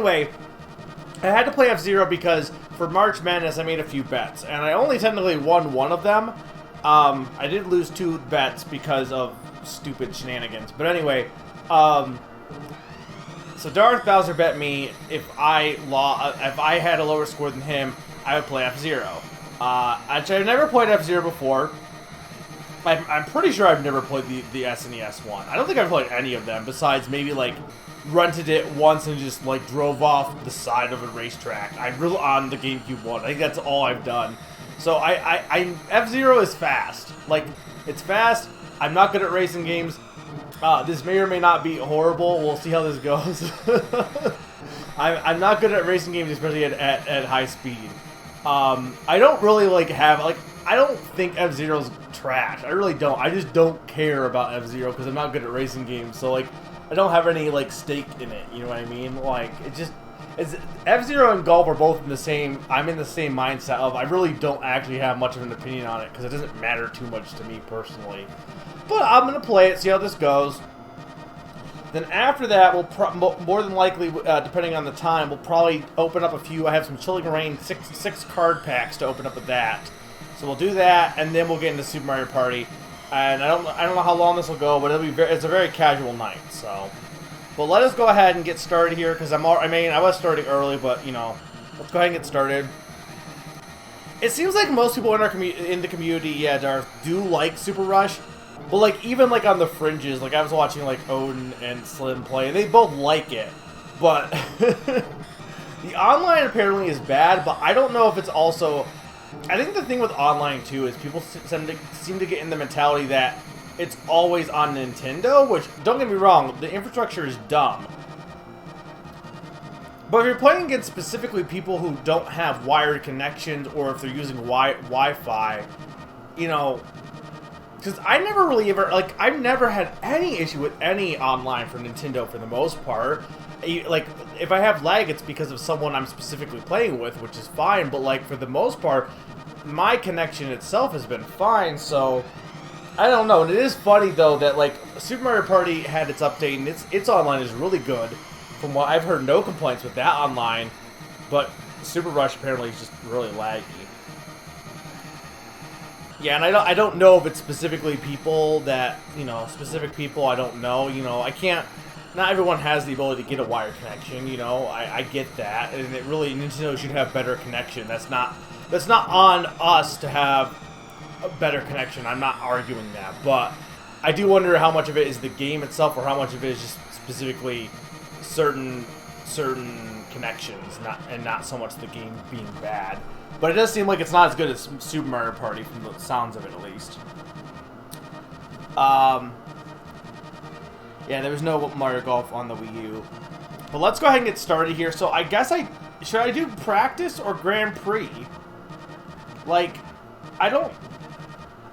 Anyway, I had to play F-Zero because for March Madness I made a few bets, and I only technically won one of them. I did lose 2 bets because of stupid shenanigans. But anyway, so Darth Bowser bet me if I had a lower score than him, I would play F-Zero. Actually, I've never played F-Zero before. I'm pretty sure I've never played the SNES one. I don't think I've played any of them besides maybe like rented it once and just like drove off the side of a racetrack. I really on the GameCube one. I think that's all I've done. So F-Zero is fast. Like, it's fast. I'm not good at racing games. This may or may not be horrible. We'll see how this goes. I'm not good at racing games, especially at high speed. I don't really I don't think F-Zero's trash. I really don't. I just don't care about F-Zero because I'm not good at racing games. So like, I don't have any like stake in it. You know what I mean? Like, it's F-Zero and Golf are both in the same. I'm in the same mindset of I really don't actually have much of an opinion on it because it doesn't matter too much to me personally. But I'm gonna play it, see how this goes. Then after that, we'll more than likely, depending on the time, we'll probably open up a few. I have some Chilling Reign six card packs to open up with that. So we'll do that, and then we'll get into Super Mario Party. And I don't know how long this will go, but it's a very casual night. So, but let us go ahead and get started here because I was starting early, but you know, let's go ahead and get started. It seems like most people in the community, yeah, Darth, do like Super Rush. But like even like on the fringes, like I was watching like Odin and Slim play, they both like it. But the online apparently is bad, but I don't know if it's also. I think the thing with online too is people seem to get in the mentality that it's always on Nintendo, which don't get me wrong, the infrastructure is dumb. But if you're playing against specifically people who don't have wired connections or if they're using Wi-Fi, you know. Because I never really ever, like, I've never had any issue with any online for Nintendo for the most part. Like, if I have lag, it's because of someone I'm specifically playing with, which is fine. But, like, for the most part, my connection itself has been fine, so I don't know. And it is funny, though, that, like, Super Mario Party had its update, and its online is really good. From what I've heard, no complaints with that online. But Super Rush apparently is just really laggy. Yeah, and I don't know if it's specifically people that, you know, specific people, I don't know, you know, I can't, not everyone has the ability to get a wired connection, you know, I get that, and it really, Nintendo should have better connection, that's not on us to have a better connection, I'm not arguing that, but I do wonder how much of it is the game itself, or how much of it is just specifically certain connections, not so much the game being bad. But it does seem like it's not as good as Super Mario Party, from the sounds of it, at least. Yeah, there was no Mario Golf on the Wii U. But let's go ahead and get started here. So I guess should I do practice or Grand Prix? Like, I've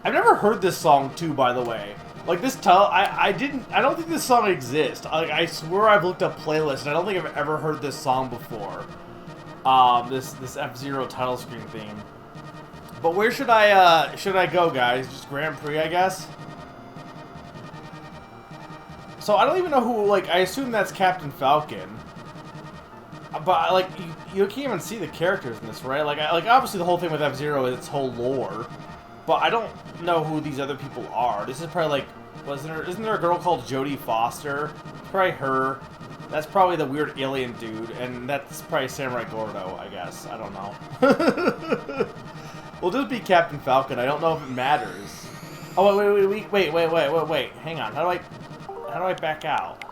never heard this song too, by the way. Like this I don't think this song exists. Like, I swear I've looked up playlists and I don't think I've ever heard this song before. This F-Zero title screen theme. But where should I go, guys? Just Grand Prix, I guess? So I don't even know who, like, I assume that's Captain Falcon. But, like, you can't even see the characters in this, right? Like, obviously the whole thing with F-Zero is its whole lore. But I don't know who these other people are. This is probably, like, isn't there a girl called Jodie Foster? It's probably her. That's probably the weird alien dude, and that's probably Samurai Gordo, I guess. I don't know. We'll just be Captain Falcon. I don't know if it matters. Oh, wait. Hang on. How do I back out?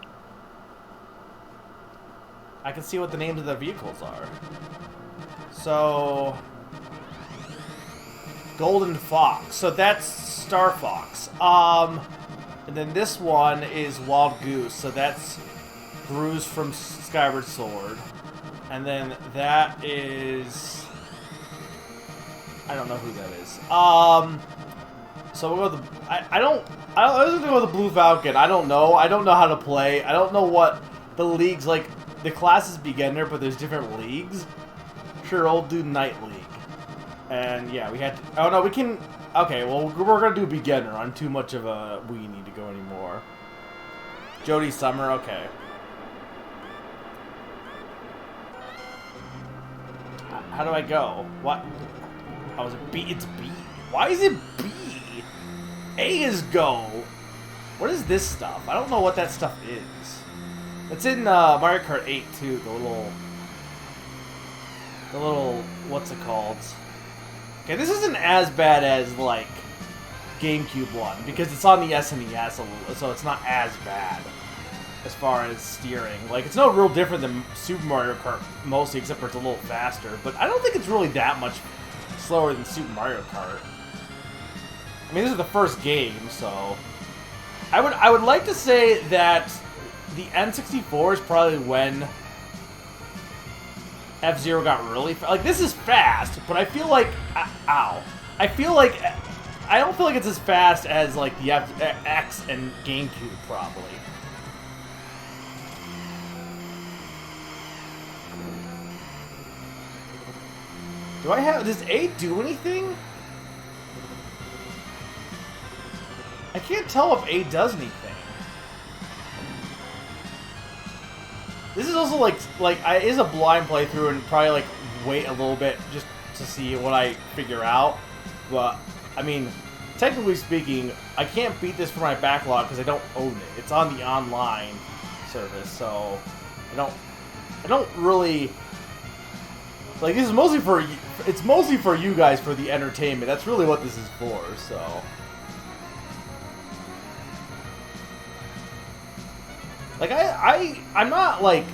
I can see what the names of the vehicles are. So, Golden Fox. So that's Star Fox. And then this one is Wild Goose. So that's Bruce from Skyward Sword, and then that is, I don't know who that is. So we'll go with I was gonna go with the Blue Falcon. I don't know how to play. I don't know what the leagues, like, the class is beginner, but there's different leagues. Sure, we'll do Night League, and yeah, we had to, oh no, we can, okay, well, we're gonna do beginner. I'm too much of a weenie to go anymore. Jodie Summer, okay. How do I go? What? Oh, is it B? It's B. Why is it B? A is go. What is this stuff? I don't know what that stuff is. It's in Mario Kart 8 too. The little, what's it called? Okay, this isn't as bad as like GameCube one because it's on the SNES, so it's not as bad as far as steering. Like, it's no real different than Super Mario Kart mostly, except for it's a little faster. But I don't think it's really that much slower than Super Mario Kart. I mean, this is the first game, so I would like to say that the N64 is probably when F-Zero got really fast. Like, this is fast, but I feel like ow. I don't feel like it's as fast as like the X and GameCube probably. Does A do anything? I can't tell if A does anything. This is also it is a blind playthrough and probably like wait a little bit just to see what I figure out. But I mean, technically speaking, I can't beat this for my backlog because I don't own it. It's on the online service, so I don't really like. This is mostly for it's mostly for you guys for the entertainment. That's really what this is for. So. Like, I'm not, like...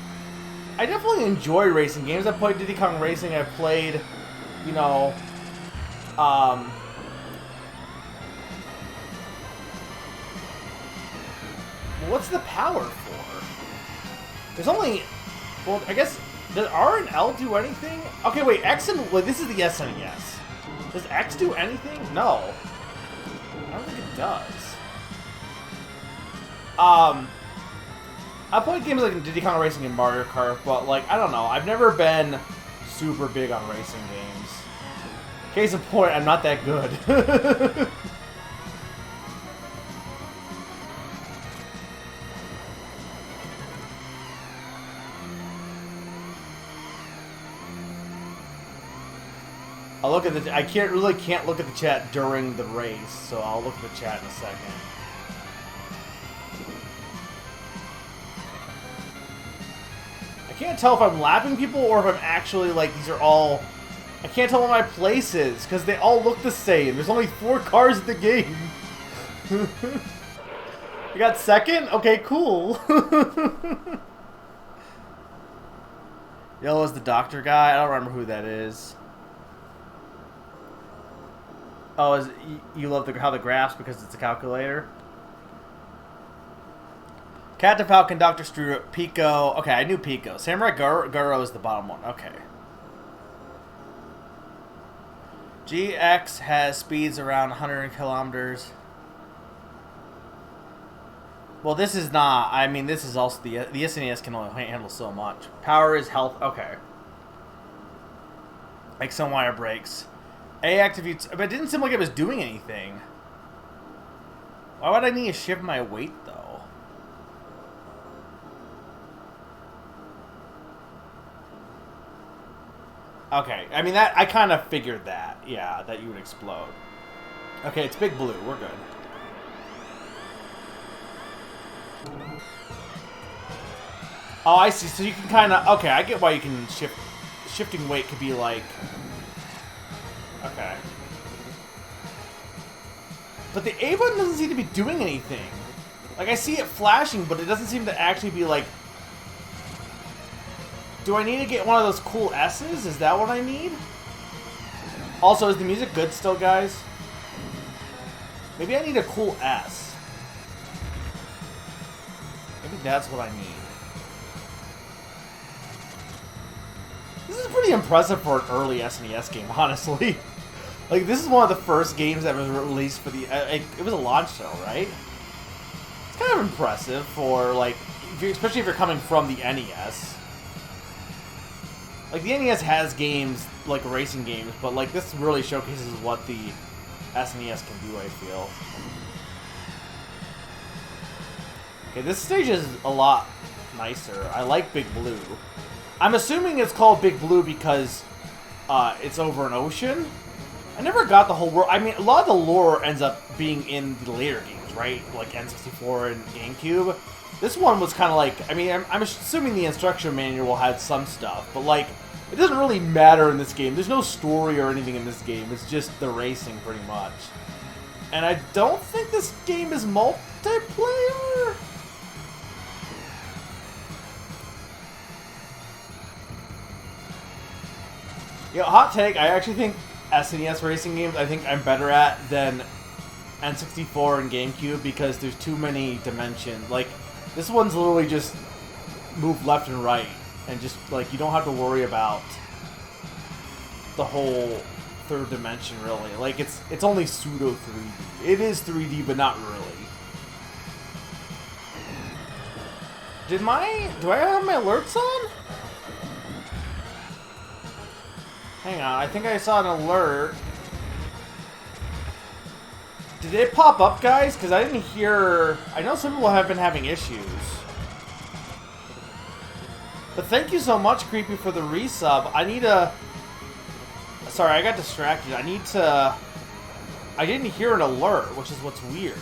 I definitely enjoy racing games. I played Diddy Kong Racing. I played, you know... what's the power for? There's only... Well, I guess... Does R and L do anything? Okay, wait, X and... Wait, this is the SNES. Does X do anything? No. I don't think it does. I played games like Diddy Kong Racing and Mario Kart, but, like, I don't know. I've never been super big on racing games. Case in point, I'm not that good. I'll look at the... I can't look at the chat during the race, so I'll look at the chat in a second. I can't tell if I'm lapping people or if I'm actually, like, these are all... I can't tell what my place is, because they all look the same. There's only 4 cars in the game. You got second? Okay, cool. Yellow is the doctor guy? I don't remember who that is. Oh, you love how the graphs because it's a calculator? Captain Falcon, Dr. Struder, Pico. Okay, I knew Pico. Samurai Guro is the bottom one. Okay. GX has speeds around 100 kilometers. Well, this is not. I mean, this is also the SNES can only handle so much. Power is health. Okay. Like some wire brakes. A activates, but it didn't seem like it was doing anything. Why would I need to shift my weight though? Okay, I mean that I kind of figured that. Yeah, that you would explode. Okay, it's Big Blue. We're good. Oh, I see. So you can kind of... Okay, I get why you can shift... Shifting weight could be like... Okay. But the A button doesn't seem to be doing anything. Like, I see it flashing, but it doesn't seem to actually be like... Do I need to get one of those cool S's? Is that what I need? Also, is the music good still, guys? Maybe I need a cool S. Maybe that's what I need. This is pretty impressive for an early SNES game, honestly. Like, this is one of the first games that was released for the... it was a launch show, right? It's kind of impressive for, like... especially if you're coming from the NES. Like, the NES has games, like racing games, but, like, this really showcases what the SNES can do, I feel. Okay, this stage is a lot nicer. I like Big Blue. I'm assuming it's called Big Blue because it's over an ocean. I never got the whole world. I mean, a lot of the lore ends up being in the later games, right? Like N64 and GameCube. This one was kind of like, I mean, I'm assuming the instruction manual had some stuff, but like, it doesn't really matter in this game. There's no story or anything in this game. It's just the racing, pretty much. And I don't think this game is multiplayer. You know, hot take, I actually think SNES racing games, I think I'm better at than N64 and GameCube because there's too many dimensions. Like, this one's literally just move left and right, and just, like, you don't have to worry about the whole third dimension, really. Like, it's only pseudo 3D. It is 3D, but not really. Do I have my alerts on? Hang on, I think I saw an alert. Did it pop up, guys? Because I didn't hear... I know some people have been having issues. But thank you so much, Creepy, for the resub. I need a... Sorry, I got distracted. I need to... I didn't hear an alert, which is what's weird.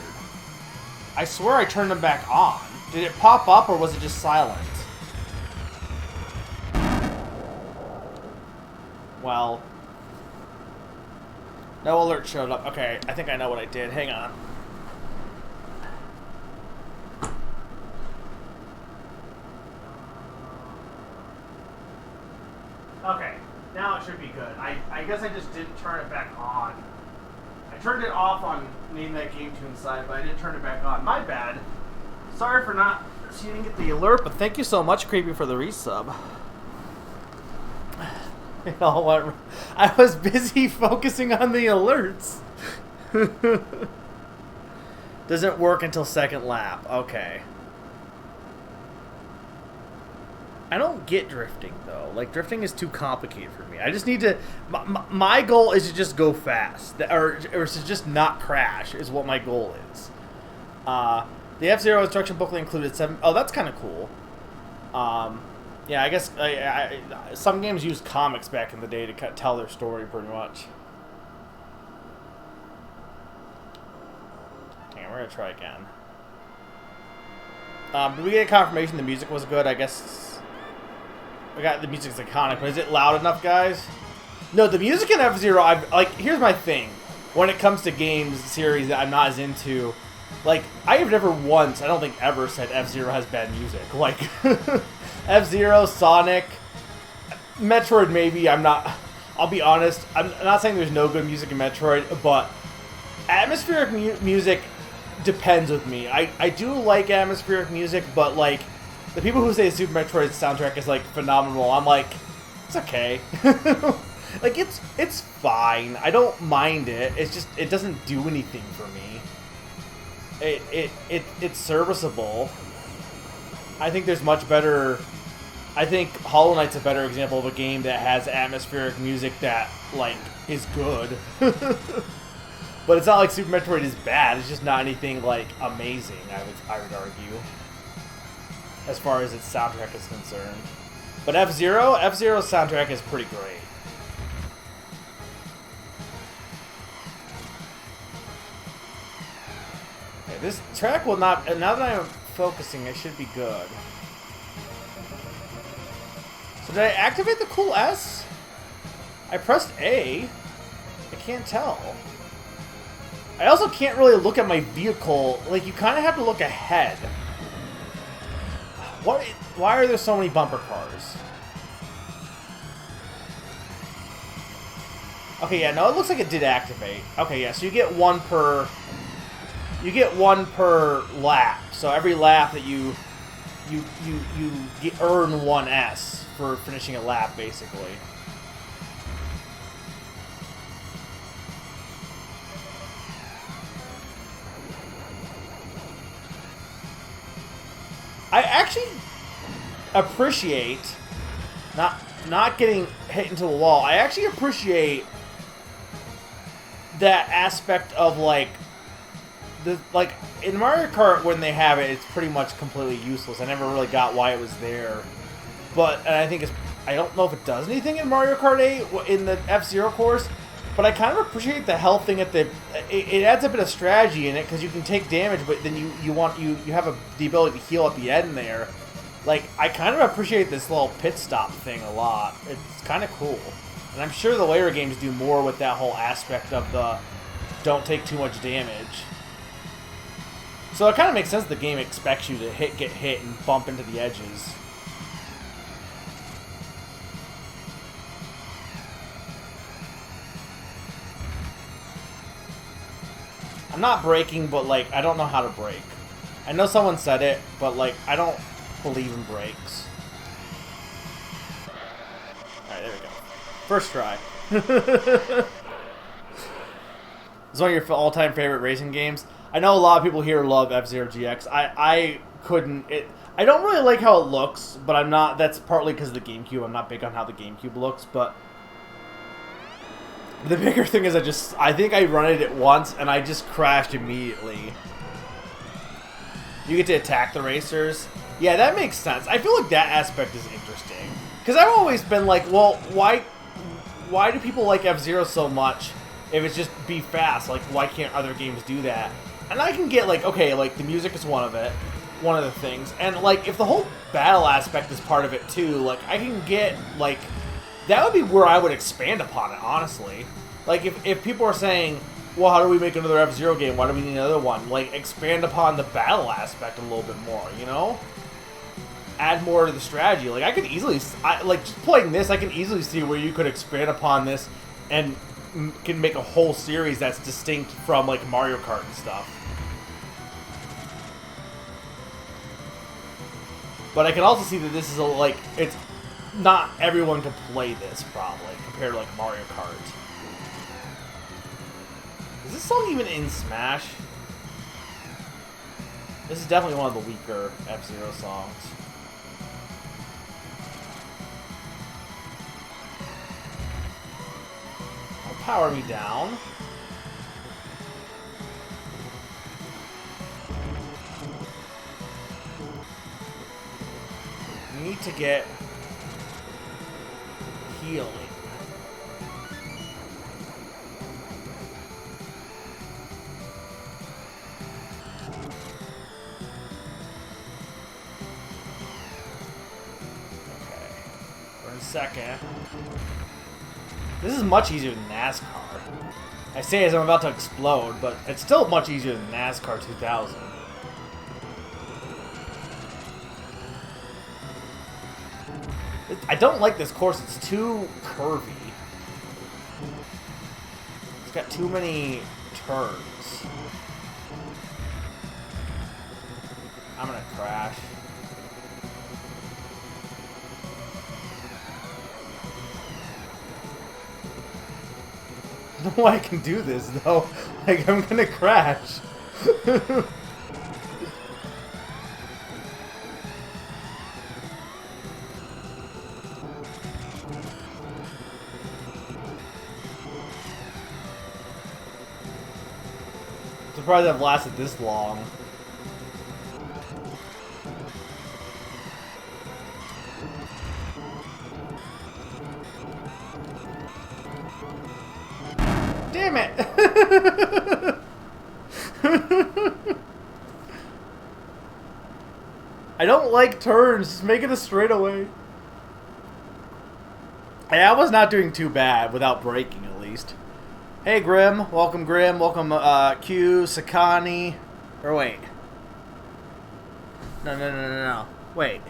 I swear I turned them back on. Did it pop up, or was it just silent? Well, no alert showed up. Okay, I think I know what I did. Hang on. Okay, now it should be good. I guess I just didn't turn it back on. I turned it off on Name That Game Tune side, but I didn't turn it back on. My bad. Sorry for not seeing get the alert, but thank you so much, Creepy, for the resub. It all went. I was busy focusing on the alerts. Doesn't work until second lap. Okay. I don't get drifting, though. Like, drifting is too complicated for me. I just need to... My goal is to just go fast. Or to just not crash is what my goal is. The F-Zero instruction booklet included 7... Oh, that's kind of cool. Yeah, I guess some games used comics back in the day to tell their story, pretty much. Hang on, we're going to try again. Did we get a confirmation the music was good? I guess... We got the music's iconic, but is it loud enough, guys? No, the music in F-Zero, like, here's my thing. When it comes to games, series that I'm not as into, like, I have never once, I don't think ever, said F-Zero has bad music. Like... F-Zero, Sonic, Metroid maybe, I'll be honest, I'm not saying there's no good music in Metroid, but atmospheric music depends with me. I do like atmospheric music, but like, the people who say Super Metroid's soundtrack is like phenomenal, I'm like, it's okay. Like, it's fine, I don't mind it, it's just, it doesn't do anything for me. It's serviceable. I think there's much better... I think Hollow Knight's a better example of a game that has atmospheric music that, like, is good. But it's not like Super Metroid is bad, it's just not anything, like, amazing, I would argue. As far as its soundtrack is concerned. But F-Zero's soundtrack is pretty great. Okay, this track will not... Now that I'm focusing, it should be good. So did I activate the cool S? I pressed A. I can't tell. I also can't really look at my vehicle. Like, you kind of have to look ahead. Why are there so many bumper cars? Okay, yeah, no, it looks like it did activate. Okay, yeah, so you get one per... You get one per lap. So every lap that you earn one S for finishing a lap, basically. I actually appreciate not getting hit into the wall. I actually appreciate that aspect of like in Mario Kart when they have it, it's pretty much completely useless. I never really got why it was there, and I think it's I don't know if it does anything in Mario Kart 8 in the F-Zero course, but I kind of appreciate the health thing at the. It adds a bit of strategy in it because you can take damage, but then you have the ability to heal at the end there. Like, I kind of appreciate this little pit stop thing a lot. It's kind of cool, and I'm sure the later games do more with that whole aspect of the don't take too much damage. So it kind of makes sense the game expects you to get hit and bump into the edges. I'm not braking, but, like, I don't know how to brake. I know someone said it, but, like, I don't believe in brakes. Alright, there we go. First try. It's one of your all-time favorite racing games. I know a lot of people here love F-Zero GX. I couldn't... I don't really like how it looks, but I'm not... That's partly because of the GameCube. I'm not big on how the GameCube looks, but... The bigger thing is I think I run it once, and I just crashed immediately. You get to attack the racers. Yeah, that makes sense. I feel like that aspect is interesting. Because I've always been like, well, why do people like F-Zero so much if it's just be fast? Like, why can't other games do that? And I can get, like, okay, like, the music is one of the things. And, like, if the whole battle aspect is part of it, too, like, I can get, like... That would be where I would expand upon it, honestly. Like, if people are saying, well, how do we make another F-Zero game? Why do we need another one? Like, expand upon the battle aspect a little bit more, you know? Add more to the strategy. Like, I could easily... like, just playing this, I can easily see where you could expand upon this and can make a whole series that's distinct from, like, Mario Kart and stuff. But I can also see that this is, like, it's... Not everyone can play this, probably, compared to, like, Mario Kart. Is this song even in Smash? This is definitely one of the weaker F-Zero songs. Don't power me down. We need to get... healing. Okay. For a second. This is much easier than NASCAR. I say as I'm about to explode, but it's still much easier than NASCAR 2000. I don't like this course. It's too curvy. It's got too many turns. I'm gonna crash. I don't know why I can do this, though. Like, I'm gonna crash. Surprised I've lasted this long. Damn it! I don't like turns. Just make it a straightaway. Hey, I was not doing too bad without braking, at least. Hey, Grim. Welcome, Grim. Welcome, Q, Sakani. Or wait. No. Wait.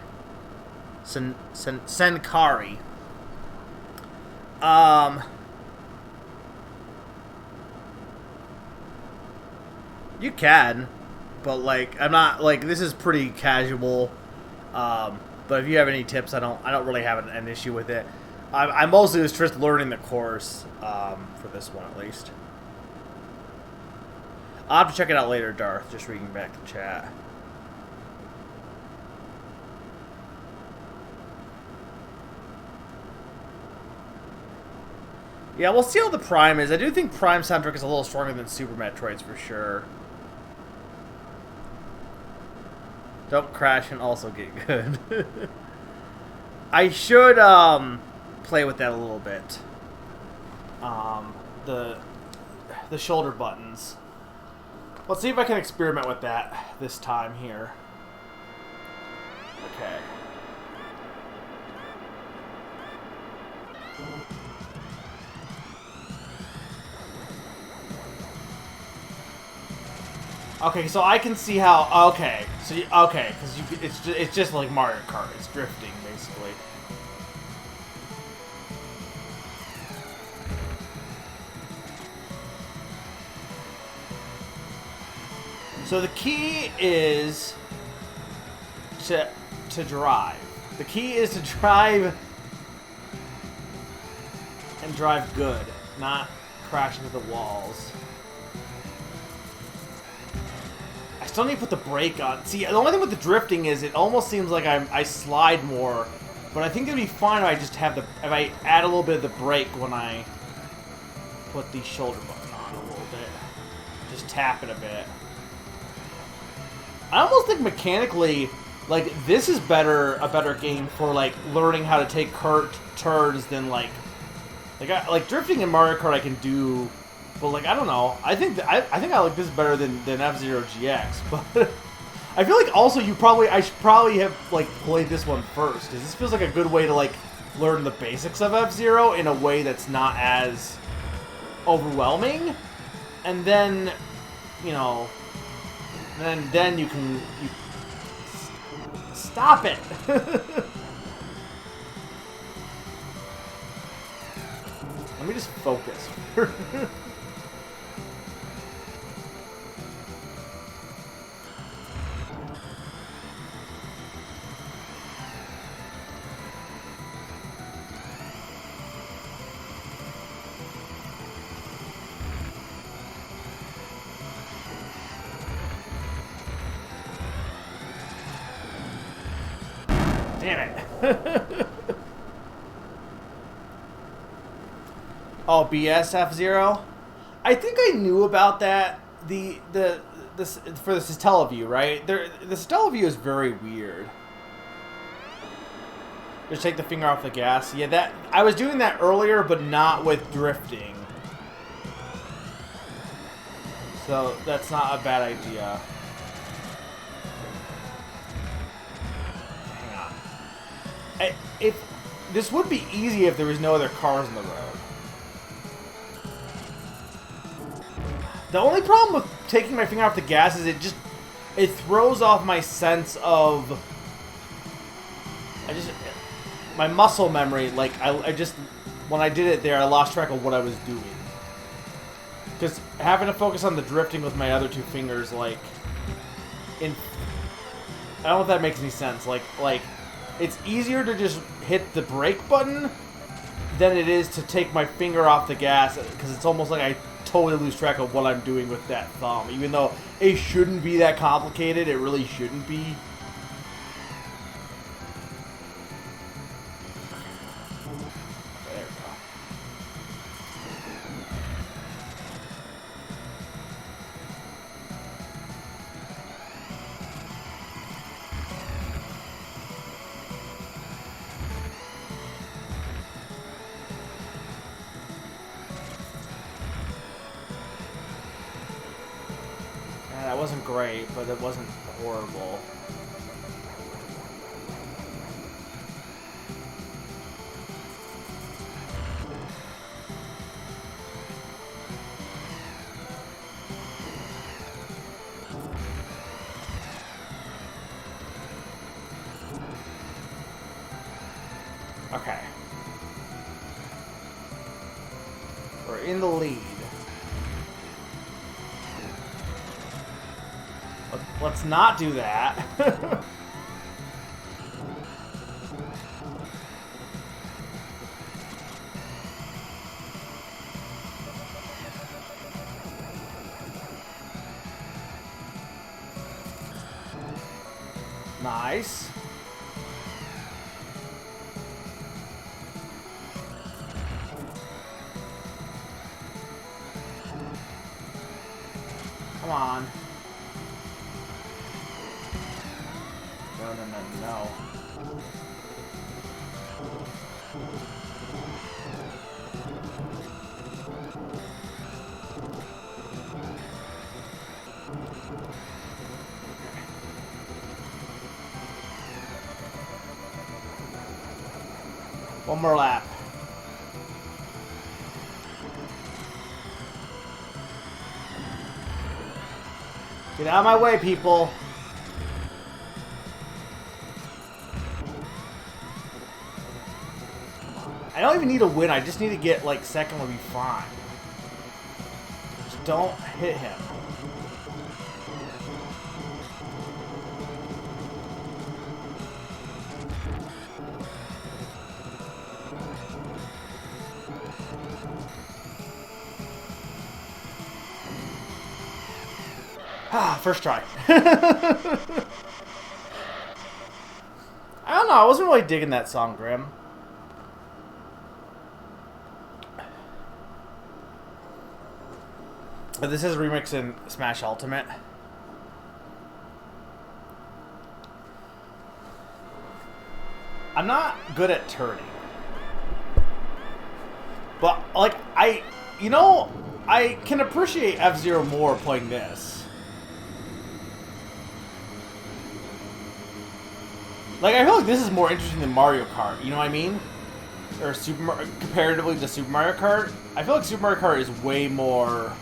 Senkari. You can, but, like, I'm not, like, this is pretty casual. But if you have any tips, I don't really have an issue with it. I mostly was just learning the course, for this one at least. I'll have to check it out later, Darth, just reading back the chat. Yeah, we'll see how the Prime is. I do think Prime soundtrack is a little stronger than Super Metroid's for sure. Don't crash and also get good. I should play with that a little bit. The shoulder buttons. Let's see if I can experiment with that this time here. Okay. Okay, so I can see how. Okay, so okay, because it's just like Mario Kart. It's drifting basically. So the key is to drive. The key is to drive and drive good, not crash into the walls. I still need to put the brake on. See, the only thing with the drifting is it almost seems like I slide more, but I think it'd be fine if I just have if I add a little bit of the brake when I put the shoulder button on a little bit. Just tap it a bit. I almost think mechanically, like, this is a better game for, like, learning how to take turns than, like drifting in Mario Kart I can do, but, like, I don't know. I think I like this better than F-Zero GX, but I feel like also I should probably have, like, played this one first, because this feels like a good way to, like, learn the basics of F-Zero in a way that's not as overwhelming, and then, you know... And then you can... Stop it! Let me just focus. Damn it. Oh, BS F-Zero? I think I knew about that. For the Satellaview, right? The Satellaview is very weird. Just take the finger off the gas. Yeah, I was doing that earlier, but not with drifting. So that's not a bad idea. This would be easy if there was no other cars in the road. The only problem with taking my finger off the gas is it throws off my sense of... my muscle memory. Like, when I did it there, I lost track of what I was doing. Because having to focus on the drifting with my other two fingers, like... I don't know if that makes any sense. Like, it's easier to just hit the brake button than it is to take my finger off the gas, because it's almost like I totally lose track of what I'm doing with that thumb. Even though it shouldn't be that complicated, it really shouldn't be. There we go. That wasn't great, but it wasn't horrible. Okay. We're in the lead. Let's not do that. Nice. Come on. No. One more lap. Get out of my way, people. I don't even need a win. I just need to get, like, second would be fine. Just don't hit him. Ah, first try. I don't know. I wasn't really digging that song, Grim. But this is a remix in Smash Ultimate. I'm not good at turning. But, like, I can appreciate F-Zero more playing this. Like, I feel like this is more interesting than Mario Kart, you know what I mean? Or comparatively to Super Mario Kart. I feel like Super Mario Kart is way more...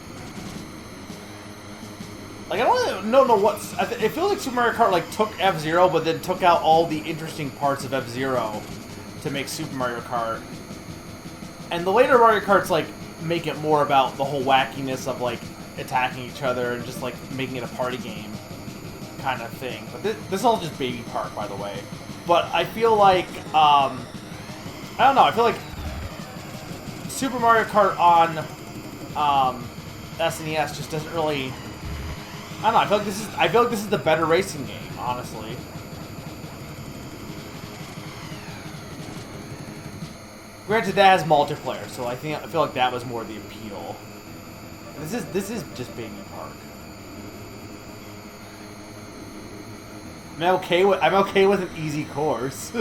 Like, I don't know what's... I feel like Super Mario Kart, like, took F-Zero, but then took out all the interesting parts of F-Zero to make Super Mario Kart. And the later Mario Karts, like, make it more about the whole wackiness of, like, attacking each other and just, like, making it a party game kind of thing. But this is all just Baby Park, by the way. But I feel like, I don't know, I feel like Super Mario Kart on SNES just doesn't really... I don't know, I feel like this is the better racing game, honestly. Granted, that has multiplayer, so I feel like that was more the appeal. This is just Baby Park. I'm okay with an easy course.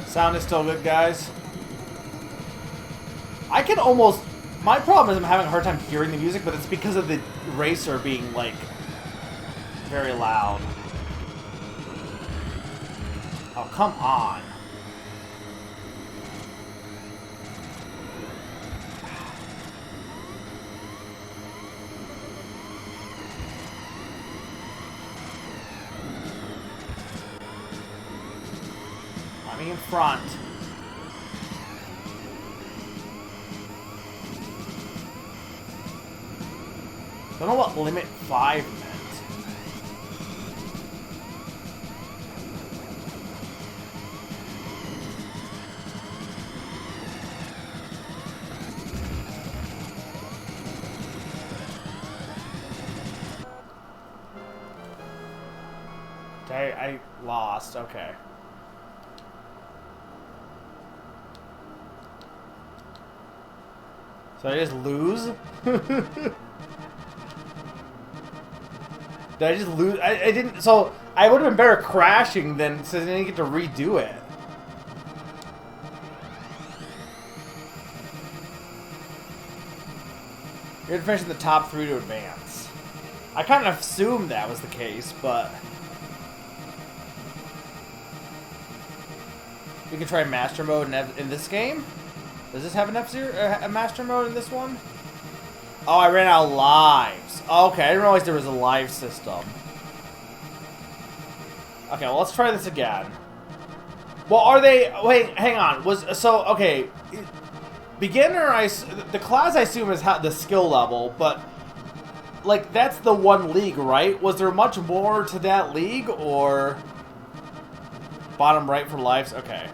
Sound is still good, guys. I can almost... My problem is I'm having a hard time hearing the music, but it's because of the racer being, like, very loud. Oh, come on. In front. Don't know what limit 5 meant. I lost. Okay. So I just lose? Did I just lose? I didn't... So, I would have been better crashing than... So I didn't get to redo it. You had to finish in the top 3 to advance. I kind of assumed that was the case, but... We can try Master Mode in this game? Does this have an F-Zero, a Master Mode in this one? Oh, I ran out of lives. Okay, I didn't realize there was a live system. Okay, well, let's try this again. Well, are they... Wait, hang on. Okay. Beginner, the class, I assume, is the skill level, but... Like, that's the one league, right? Was there much more to that league, or... Bottom right for lives? Okay.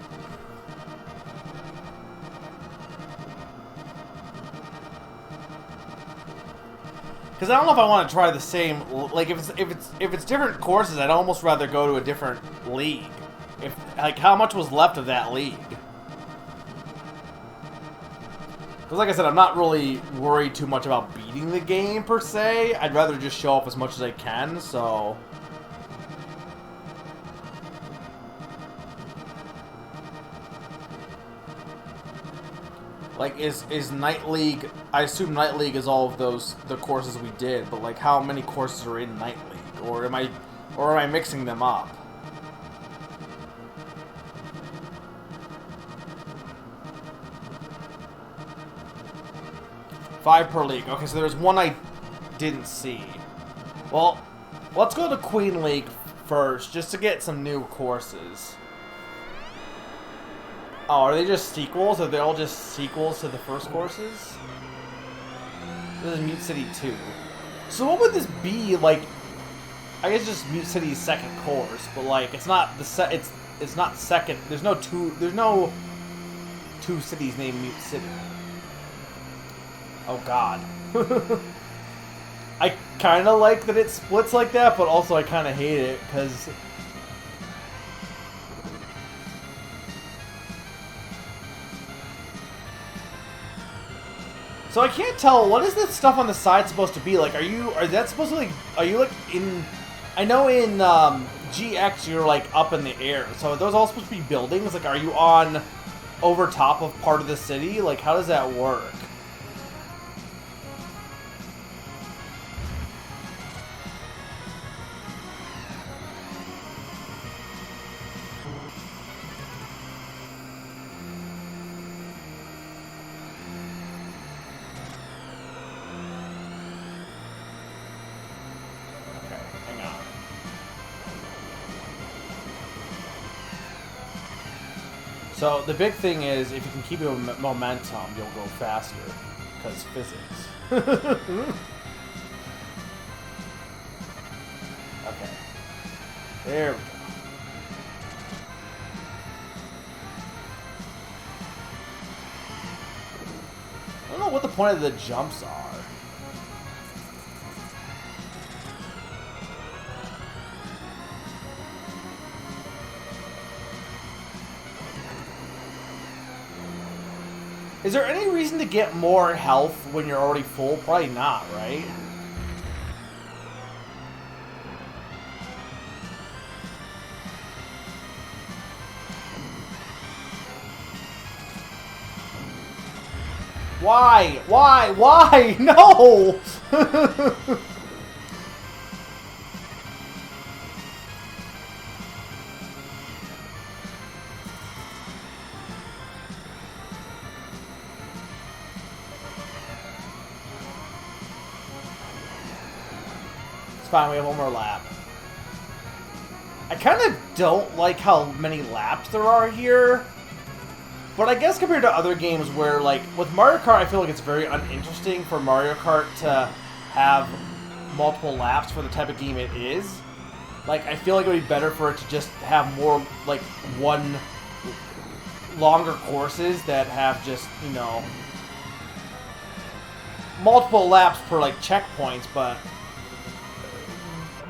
Because I don't know if I want to try the same. Like, if it's different courses, I'd almost rather go to a different league. Like, how much was left of that league? Because like I said, I'm not really worried too much about beating the game, per se. I'd rather just show off as much as I can, so... Like, is Night League... I assume Night League is all of those, the courses we did, but like, how many courses are in Night League? Or am I mixing them up? Five per league. Okay, so there's one I didn't see. Well, let's go to Queen League first, just to get some new courses. Oh, are they just sequels? Are they all just sequels to the first courses? This is Mute City 2. So what would this be, like... I guess just Mute City's second course, but like, it's not the it's not second... There's no two cities named Mute City. Oh god. I kind of like that it splits like that, but also I kind of hate it, because... So I can't tell, what is this stuff on the side supposed to be? Like, are that supposed to, like, are you, like, in... I know in GX you're, like, up in the air, so are those all supposed to be buildings? Like, are you on over top of part of the city? Like, how does that work? So the big thing is, if you can keep your momentum, you'll go faster, because physics. Okay. There we go. I don't know what the point of the jumps are. Is there any reason to get more health when you're already full? Probably not, right? Why? Why? Why? No! Fine, we have one more lap. I kind of don't like how many laps there are here. But I guess compared to other games where, like, with Mario Kart, I feel like it's very uninteresting for Mario Kart to have multiple laps for the type of game it is. Like, I feel like it would be better for it to just have more, like, one longer courses that have just, you know, multiple laps per, like, checkpoints, but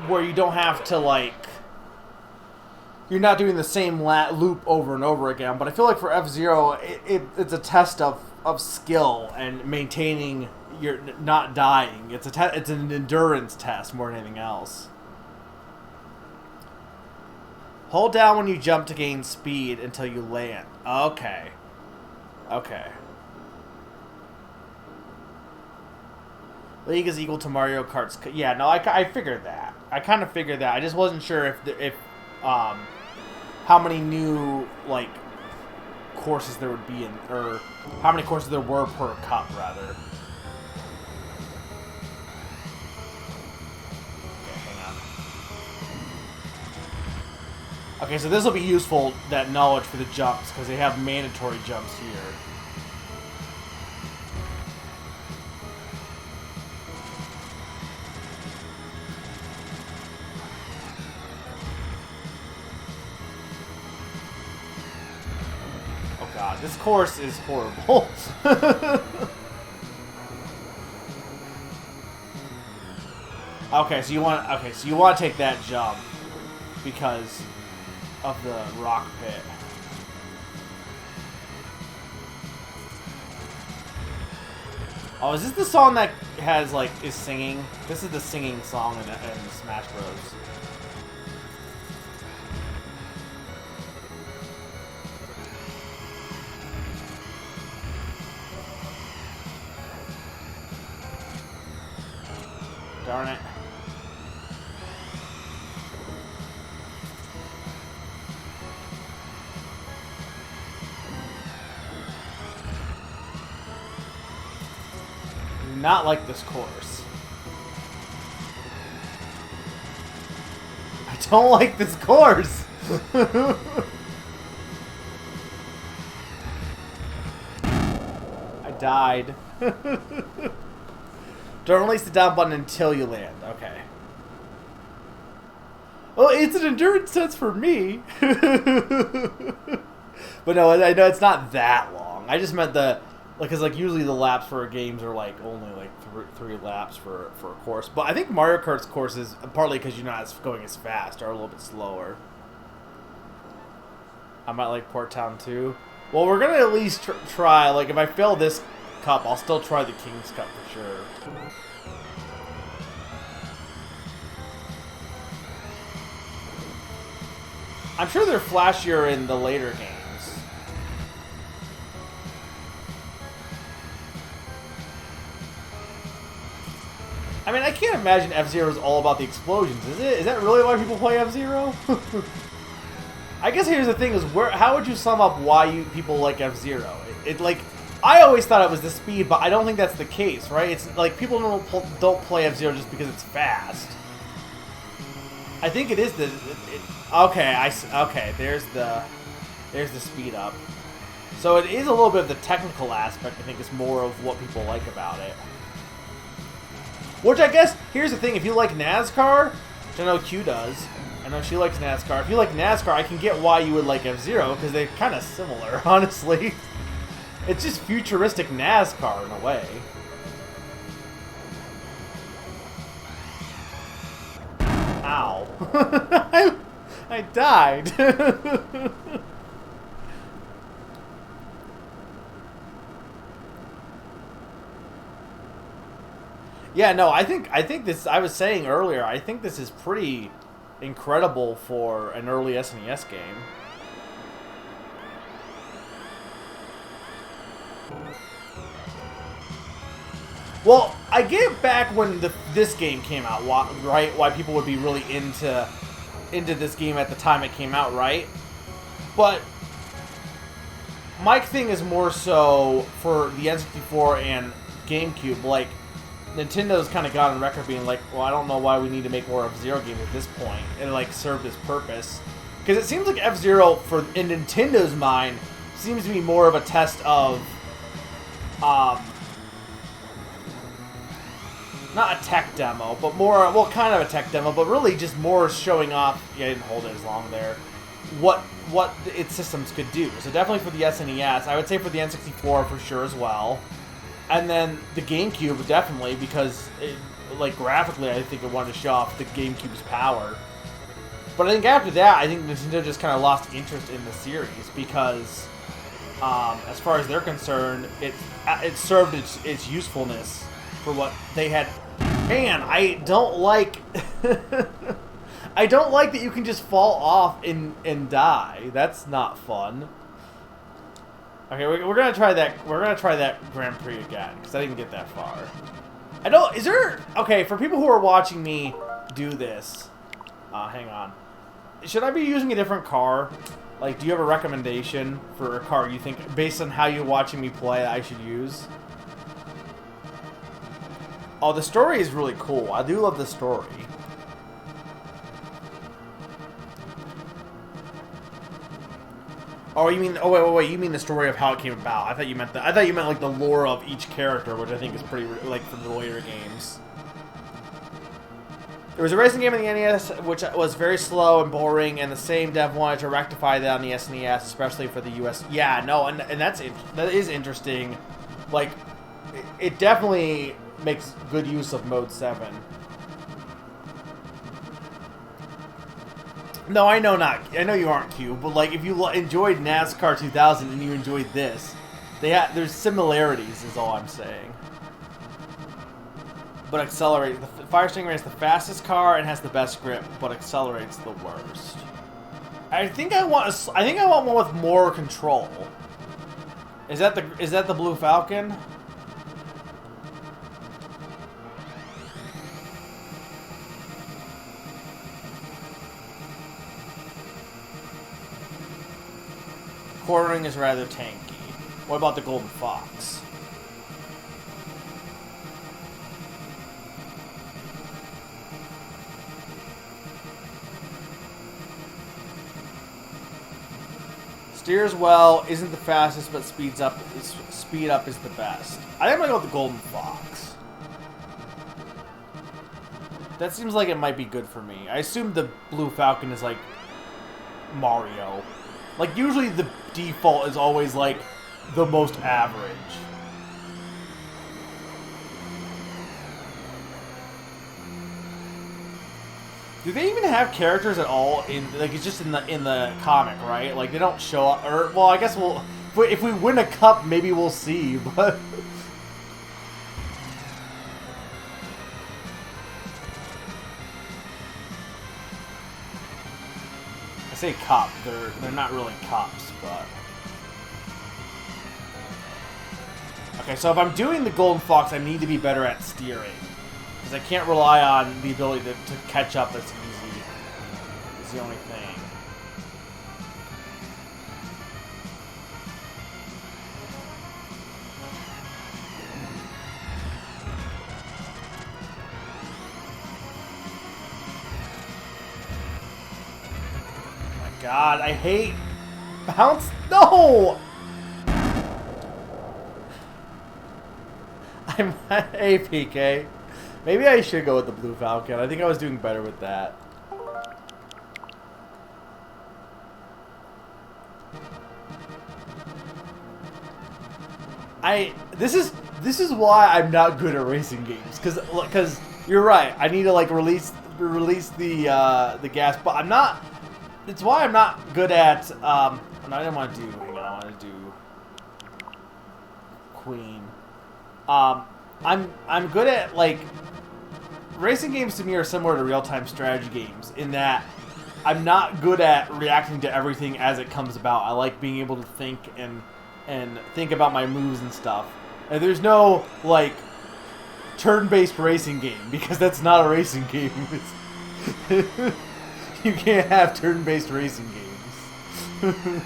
where you don't have to, like, you're not doing the same loop over and over again. But I feel like for F-Zero, it's a test of skill and maintaining your not dying. It's an endurance test more than anything else. Hold down when you jump to gain speed until you land. Okay. Okay. League is equal to Mario Kart's... Yeah, no, I figured that. I kind of figured that. I just wasn't sure if how many new, like, courses there would be in... Or how many courses there were per cup, rather. Okay, hang on. Okay, so this will be useful, that knowledge for the jumps, because they have mandatory jumps here. God, this course is horrible. Okay, so you want to take that jump because of the rock pit. Oh, is this the song that has, like, is singing? This is the singing song in Smash Bros. Darn it. Not like this course. I don't like this course. I died. Don't release the down button until you land. Okay. Well, it's an endurance test for me. But no, I know it's not that long. I just meant the... Like, cause like usually the laps for games are like only like three laps for a course, but I think Mario Kart's courses, partly because you're not going as fast, are a little bit slower. I might like Port Town too. Well, we're gonna at least try. Like, if I fail this cup, I'll still try the King's Cup for sure. I'm sure they're flashier in the later games. I mean, I can't imagine F-Zero is all about the explosions, is it? Is that really why people play F-Zero? I guess here's the thing: is how would you sum up why people like F-Zero? It like, I always thought it was the speed, but I don't think that's the case, right? It's like people don't play F-Zero just because it's fast. I think it is the okay. There's the speed up. So it is a little bit of the technical aspect. I think is more of what people like about it. Which I guess, here's the thing, if you like NASCAR, which I know Q does, I know she likes NASCAR, if you like NASCAR, I can get why you would like F-Zero, because they're kind of similar, honestly. It's just futuristic NASCAR in a way. Ow. I died. Yeah, no, I think this, I was saying earlier, I think this is pretty incredible for an early SNES game. Well, I get back when this game came out, right? Why people would be really into this game at the time it came out, right? But my thing is more so for the N64 and GameCube, like, Nintendo's kind of got on record being like, well, I don't know why we need to make more F-Zero games at this point. And it, like, served its purpose. Because it seems like F-Zero, in Nintendo's mind, seems to be more of a test of, not a tech demo, but more, well, kind of a tech demo, but really just more showing off, yeah, I didn't hold it as long there, what its systems could do. So definitely for the SNES. I would say for the N64 for sure as well. And then the GameCube, definitely, because, like, graphically, I think it wanted to show off the GameCube's power. But I think after that, I think Nintendo just kind of lost interest in the series, because, as far as they're concerned, it served its usefulness for what they had. Man, I don't like... I don't like that you can just fall off and die. That's not fun. Okay, we're gonna try that. We're gonna try that Grand Prix again because I didn't get that far. I don't. Is there? Okay, for people who are watching me do this, hang on. Should I be using a different car? Like, do you have a recommendation for a car you think, based on how you're watching me play, I should use? Oh, the story is really cool. I do love the story. Oh, you mean? Oh, wait! You mean the story of how it came about? I thought you meant like the lore of each character, which I think is pretty like from the later games. There was a racing game on the NES which was very slow and boring, and the same dev wanted to rectify that on the SNES, especially for the US. Yeah, no, and that is interesting. Like, it definitely makes good use of Mode 7. No, I know you aren't Q, but like if you enjoyed NASCAR 2000 and you enjoyed this, there's similarities is all I'm saying. but accelerates. The Fire Stingray is the fastest car and has the best grip, but accelerates the worst. I think I want one with more control. Is that the Blue Falcon? Quartering is rather tanky. What about the Golden Fox? Steers well, isn't the fastest, but speed up is the best. I think I'm gonna go with the Golden Fox. That seems like it might be good for me. I assume the Blue Falcon is like Mario. Like usually the default is always like the most average. Do they even have characters at all in like it's just in the comic, right? Like they don't show up, or well, I guess if we win a cup, maybe we'll see. But I say cup, they're not really cups, but okay. So if I'm doing the Golden Fox, I need to be better at steering. I can't rely on the ability to catch up as easy. It's the only thing. Oh my god, I hate bounce. No! I'm APK. Maybe I should go with the Blue Falcon. I think I was doing better with that. This is why I'm not good at racing games, because you're right. I need to like release the gas, but I'm not. It's why I'm not good at. I didn't want to do. Hang on, I want to do Queen. I'm good at like. Racing games to me are similar to real-time strategy games in that I'm not good at reacting to everything as it comes about. I like being able to think and think about my moves and stuff. And there's no like turn-based racing game because that's not a racing game. You can't have turn-based racing games.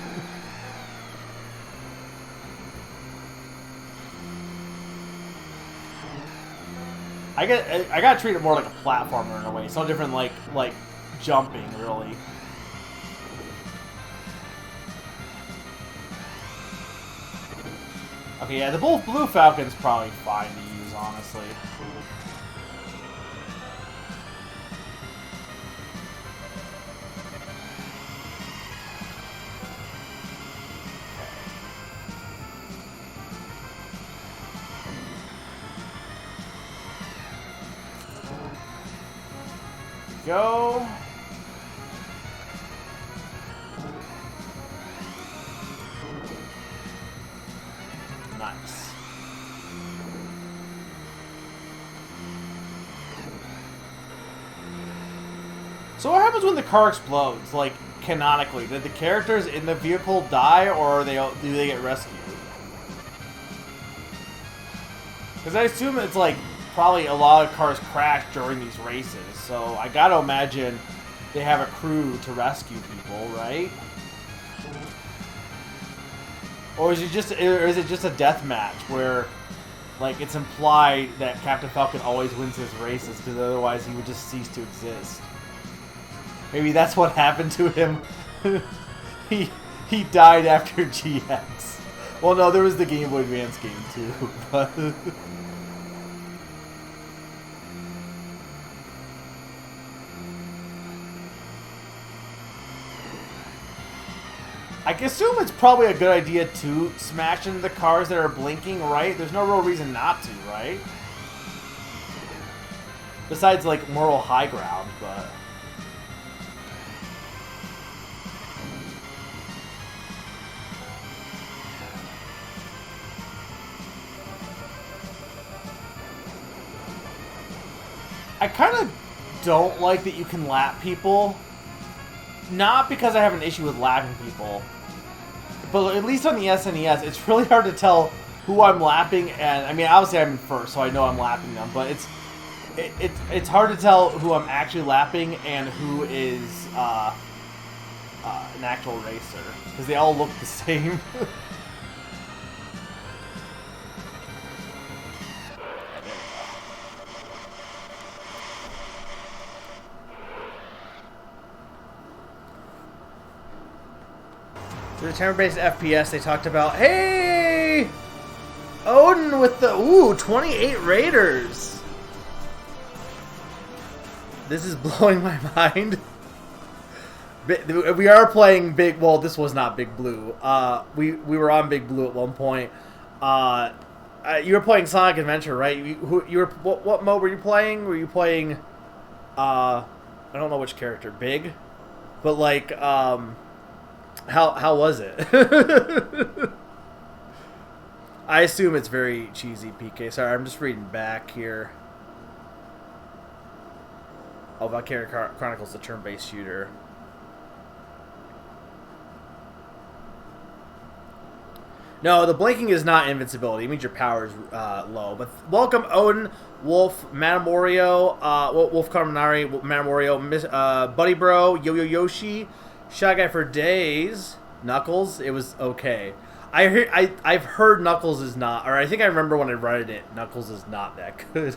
I gotta treat it more like a platformer in a way. It's no different like jumping, really. Okay, yeah, the Blue Falcon's probably fine to use, honestly. Go. Nice. So what happens when the car explodes? Like, canonically, did the characters in the vehicle die, or do they get rescued? Because I assume it's like probably a lot of cars crash during these races, so I gotta imagine they have a crew to rescue people, right? Or is it just a death match where, like, it's implied that Captain Falcon always wins his races because otherwise he would just cease to exist? Maybe that's what happened to him. he died after GX. Well, no, there was the Game Boy Advance game too, but. I assume it's probably a good idea to smash into the cars that are blinking, right? There's no real reason not to, right? Besides, like, moral high ground, but... I kind of don't like that you can lap people. Not because I have an issue with lapping people, but at least on the SNES, it's really hard to tell who I'm lapping. And I mean, obviously I'm in first, so I know I'm lapping them. But it's hard to tell who I'm actually lapping and who is an actual racer, because they all look the same. The turn-based FPS, they talked about, hey, Odin with the 28 Raiders. This is blowing my mind. We are playing Big. Well, this was not Big Blue. We were on Big Blue at one point. You were playing Sonic Adventure, right? You were what mode were you playing? Were you playing? I don't know which character. Big, but like how was it? I assume it's very cheesy, PK. Sorry, I'm just reading back here. Oh, Valkyria Chronicles, the turn-based shooter. No, the blinking is not invincibility. It means your power is low. But welcome, Odin, Wolf, Matamorio, Wolf Carbonari, Matamorio, Buddy Bro, Yo-Yo Yoshi, Shy Guy for Days, Knuckles. It was okay. I've heard Knuckles is not, or I think I remember when I read it, Knuckles is not that good.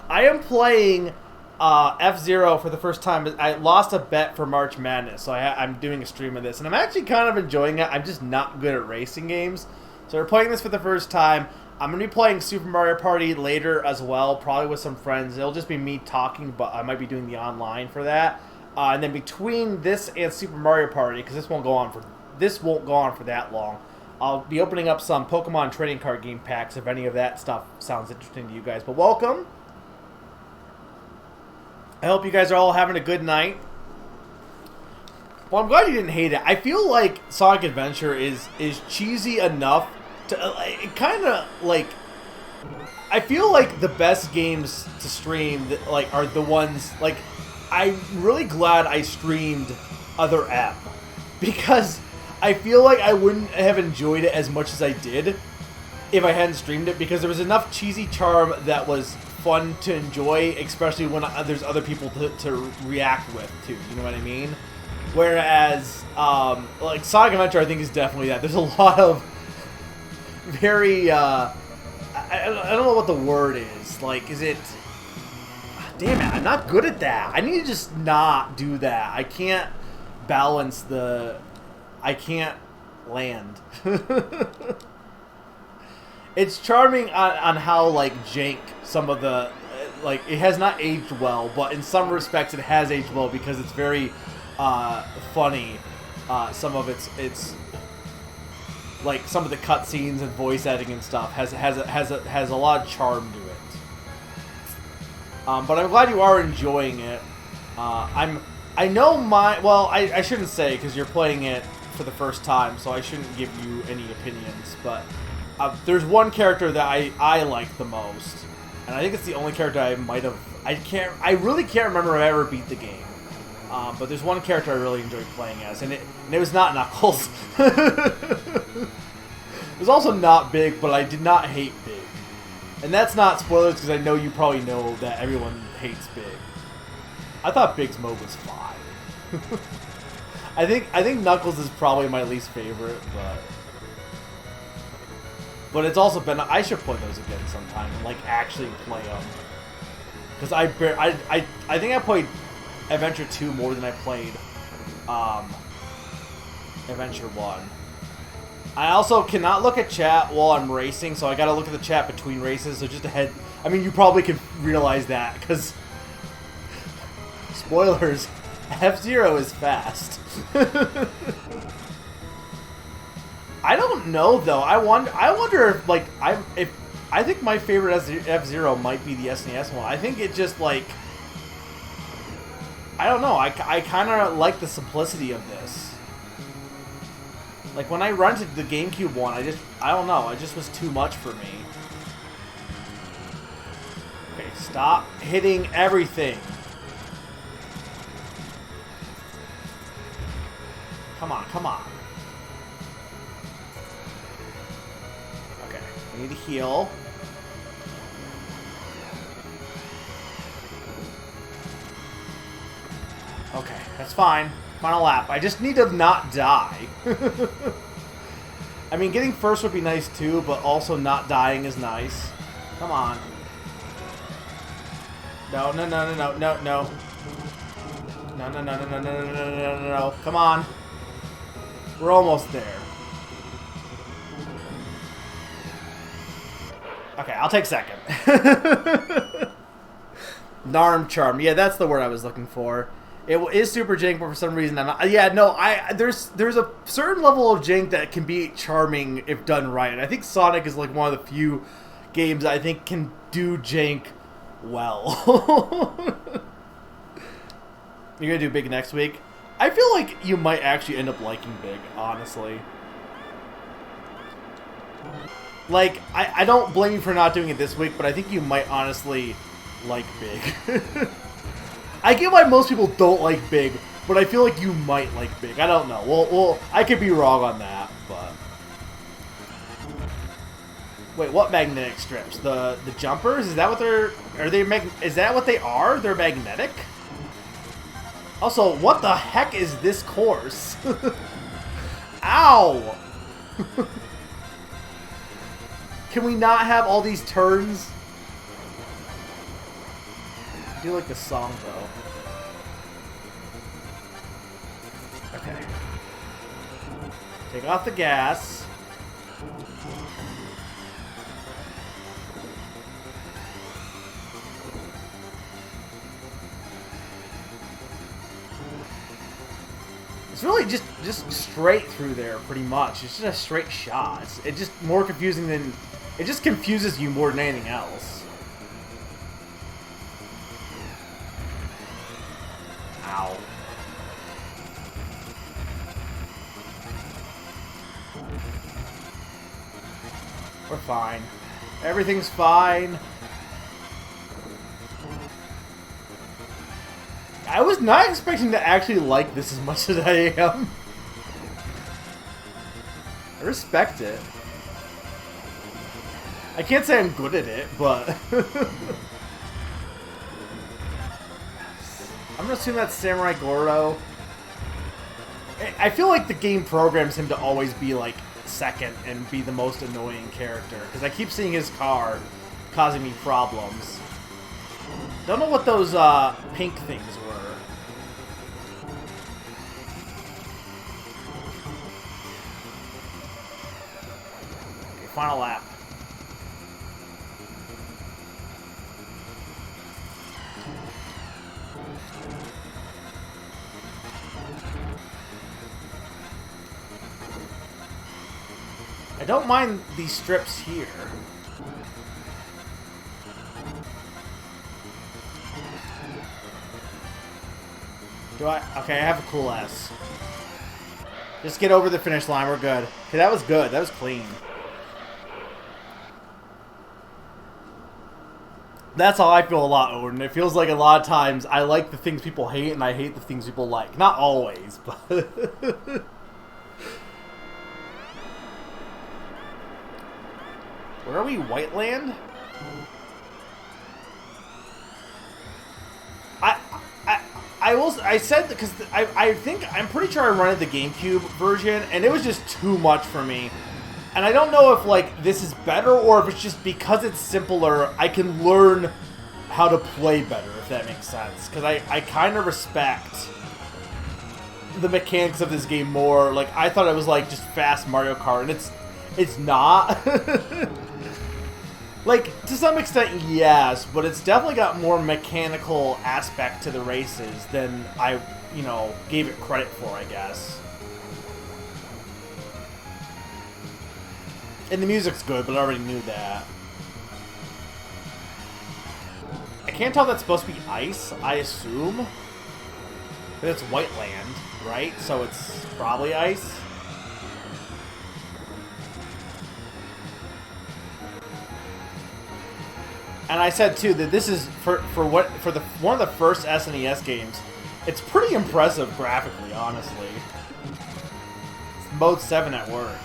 I am playing F-Zero for the first time. I lost a bet for March Madness, so I'm doing a stream of this, and I'm actually kind of enjoying it. I'm just not good at racing games, so we're playing this for the first time. I'm going to be playing Super Mario Party later as well, probably with some friends. It'll just be me talking, but I might be doing the online for that. And then between this and Super Mario Party, because this won't go on for that long, I'll be opening up some Pokemon trading card game packs if any of that stuff sounds interesting to you guys. But welcome. I hope you guys are all having a good night. Well, I'm glad you didn't hate it. I feel like Sonic Adventure is cheesy enough to kind of like. I feel like the best games to stream are the ones like. I'm really glad I streamed Other M, because I feel like I wouldn't have enjoyed it as much as I did if I hadn't streamed it, because there was enough cheesy charm that was fun to enjoy, especially when there's other people to react with too. You know what I mean? Whereas, like Sonic Adventure, I think is definitely that. There's a lot of very, I don't know what the word is. Like, is it? Damn it! I'm not good at that. I need to just not do that. I can't balance the. I can't land. It's charming on how, like, jank some of the, like, it has not aged well, but in some respects it has aged well because it's very funny. Some of it's like some of the cutscenes and voice editing and stuff has a lot of charm to it. But I'm glad you are enjoying it. I shouldn't say, because you're playing it for the first time, so I shouldn't give you any opinions, but there's one character that I like the most, and I think it's the only character I really can't remember if I ever beat the game. But there's one character I really enjoyed playing as, and it was not Knuckles. It was also not Big, but I did not hate Big. And that's not spoilers, because I know you probably know that everyone hates Big. I thought Big's mode was fine. I think Knuckles is probably my least favorite, but it's also been. I should play those again sometime and like actually play them, because I think I played Adventure 2 more than I played Adventure 1. I also cannot look at chat while I'm racing, so I gotta look at the chat between races. So just ahead, I mean, you probably could realize that, because spoilers, F-Zero is fast. I don't know though. I wonder if like I think my favorite F-Zero might be the SNES one. I think it just like I don't know. I kind of like the simplicity of this. Like when I rented the GameCube one, I don't know. It just was too much for me. Okay, Stop hitting everything. Come on, come on. Okay, we need to heal. Okay, that's fine. Final lap. I just need to not die. I mean, getting first would be nice too, but also not dying is nice. Come on. No, no, no, no, no, no, no. No, no, no, no, no, no, no, no, no, no, no. Come on. We're almost there. Okay, I'll take second. Narm charm. Yeah, that's the word I was looking for. It is super jank, but for some reason I'm not. Yeah, no, there's a certain level of jank that can be charming if done right. And I think Sonic is like one of the few games I think can do jank well. You're gonna do Big next week? I feel like you might actually end up liking Big, honestly. Like, I don't blame you for not doing it this week, but I think you might honestly like Big. I get why most people don't like Big, but I feel like you might like Big. I don't know. Well, I could be wrong on that, but... Wait, what magnetic strips? The jumpers? Is that what they're... Is that what they are? They're magnetic? Also, what the heck is this course? Ow! Can we not have all these turns? I do like the song, though. Okay. Take off the gas. It's really just straight through there, pretty much. It's just a straight shot. It's just more confusing than... It just confuses you more than anything else. Ow. We're fine. Everything's fine. I was not expecting to actually like this as much as I am. I respect it. I can't say I'm good at it, but... I'm gonna assume that's Samurai Goro. I feel like the game programs him to always be, like, second and be the most annoying character. Because I keep seeing his car causing me problems. Don't know what those, pink things were. Okay, final lap. I don't mind these strips here. Do I? Okay, I have a cool S. Just get over the finish line, we're good. Okay, that was good. That was clean. That's how I feel a lot, Odin. It feels like a lot of times I like the things people hate and I hate the things people like. Not always, but... Where are we? Whiteland? I said, because I'm pretty sure I rented the GameCube version, and it was just too much for me. And I don't know if, like, this is better, or if it's just because it's simpler, I can learn how to play better, if that makes sense. Because I kind of respect the mechanics of this game more. Like, I thought it was, like, just fast Mario Kart, and it's not. Like, to some extent, yes, but it's definitely got more mechanical aspect to the races than I, you know, gave it credit for, I guess. And the music's good, but I already knew that. I can't tell if that's supposed to be ice, I assume. But it's Whiteland, right? So it's probably ice. And I said too that this is for one of the first SNES games. It's pretty impressive graphically, honestly. It's mode 7 at work.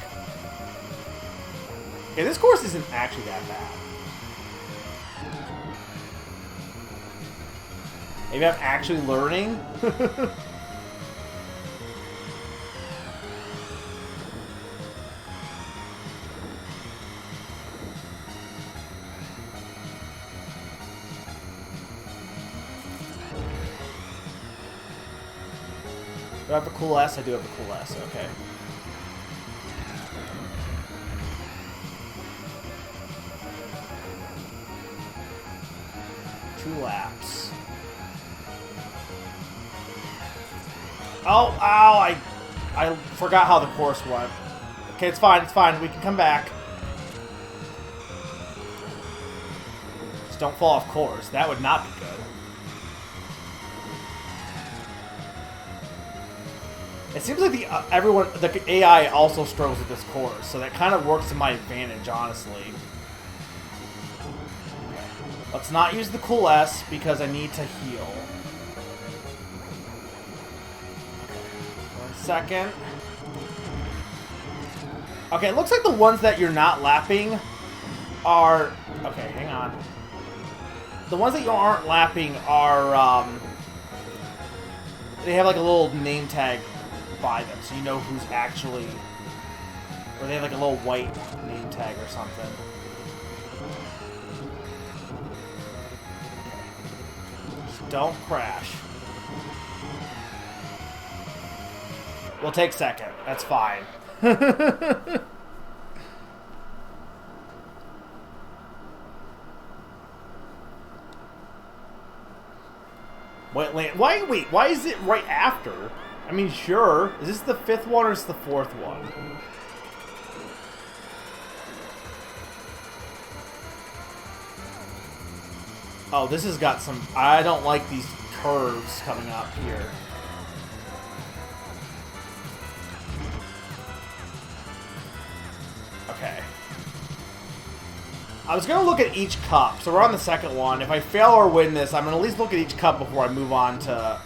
Okay, this course isn't actually that bad. Maybe I'm actually learning. Do I have a cool S? I do have a cool S, okay. Two laps. Oh, ow, I forgot how the course went. Okay, it's fine, we can come back. Just don't fall off course. That would not be good. It seems like the AI also struggles with this course, so that kind of works to my advantage, honestly. Let's not use the cool S because I need to heal. 1 second. Okay, it looks like the ones that you're not lapping are... Okay, hang on. The ones that you aren't lapping are... They have like a little name tag by them, so you know who's actually... Or they have like a little white name tag or something. Just don't crash. We'll take second. That's fine. Wait, why is it right after? I mean, sure. Is this the 5th one or is this the 4th one? Oh, this has got some... I don't like these curves coming up here. Okay. I was going to look at each cup, so we're on the 2nd one. If I fail or win this, I'm going to at least look at each cup before I move on to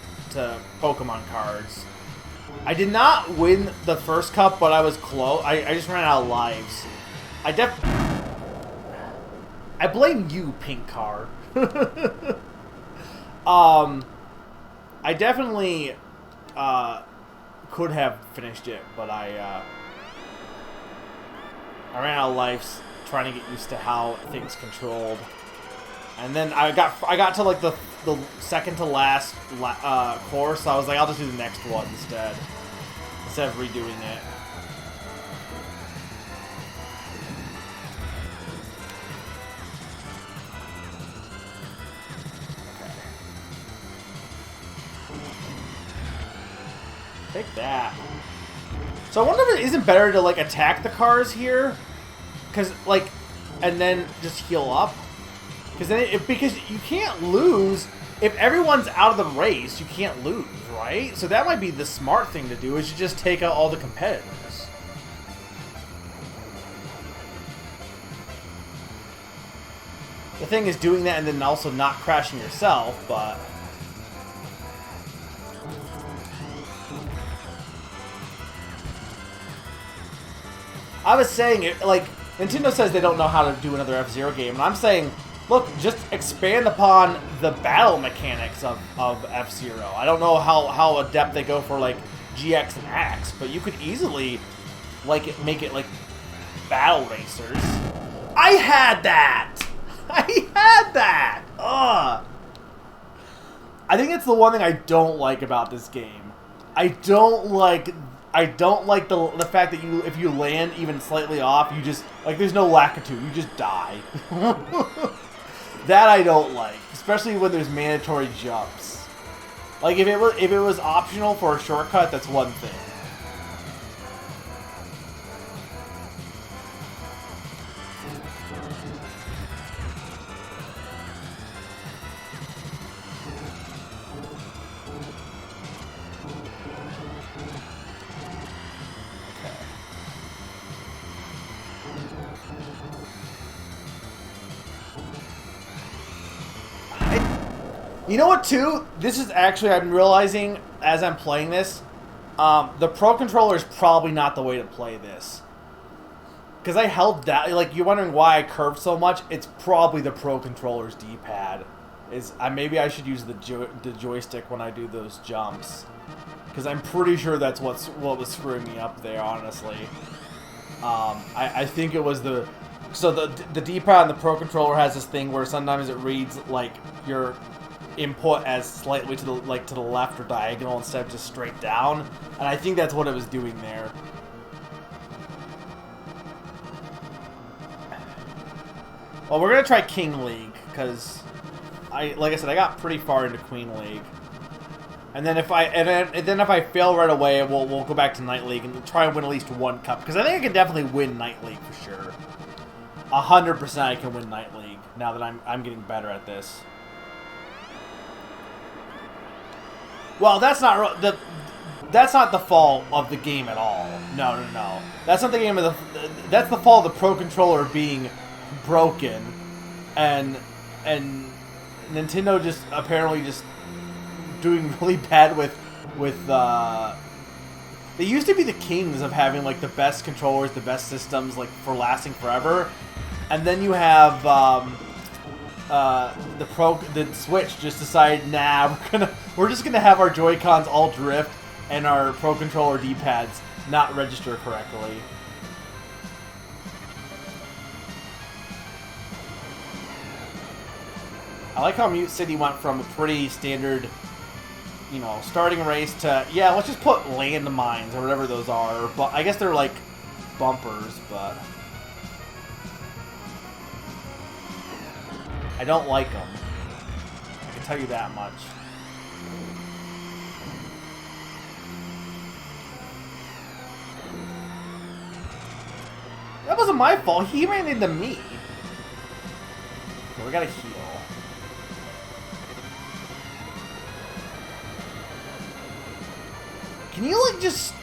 Pokemon cards. I did not win the 1st cup, but I was close. I just ran out of lives. I blame you, Pink Car. I definitely could have finished it, but I ran out of lives trying to get used to how things controlled. And then I got to like the second to last course, so I was like, I'll just do the next one instead of redoing it. Okay. Take that. So I wonder if it isn't better to like attack the cars here, and then just heal up. Because you can't lose if everyone's out of the race. You can't lose, right? So that might be the smart thing to do. Is you just take out all the competitors. The thing is doing that and then also not crashing yourself, but I was saying it like Nintendo says they don't know how to do another F-Zero game, and I'm saying, look, just expand upon the battle mechanics of F-Zero. I don't know how adept they go for, like, GX and X, but you could easily, like, make it, like, battle racers. I had that! I had that! Ugh! I think it's the one thing I don't like about this game. I don't like the fact that if you land even slightly off, you just, like, there's no lakitu, you just die. That I don't like, especially when there's mandatory jumps. Like, if it was optional for a shortcut, that's one thing. You know what, too? This is actually, I'm realizing as I'm playing this, the Pro Controller is probably not the way to play this. Because I held that, like, you're wondering why I curved so much. It's probably the Pro Controller's D-pad. Maybe I should use the joystick when I do those jumps. Because I'm pretty sure that's what was screwing me up there, honestly. I think it was the... So the D-pad on the Pro Controller has this thing where sometimes it reads, like, your input as slightly to the left or diagonal instead of just straight down. And I think that's what it was doing there. Well, we're gonna try King League, because like I said, I got pretty far into Queen League. And then if I fail right away, we'll go back to Night League and try and win at least one cup. Because I think I can definitely win Night League for sure. 100% I can win Night League now that I'm getting better at this. Well, that's not the fault of the game at all. No. That's not the game of that's the fault of the Pro Controller being broken, and Nintendo just apparently just doing really bad with they used to be the kings of having like the best controllers, the best systems, like for lasting forever, and then you have the Switch just decided, nah, we're just gonna have our Joy-Cons all drift and our Pro Controller D-pads not register correctly. I like how Mute City went from a pretty standard, you know, starting race to, yeah, let's just put landmines or whatever those are. But I guess they're like bumpers, but I don't like them. I can tell you that much. That wasn't my fault. He ran into me. Okay, we gotta heal. Can you, like, just...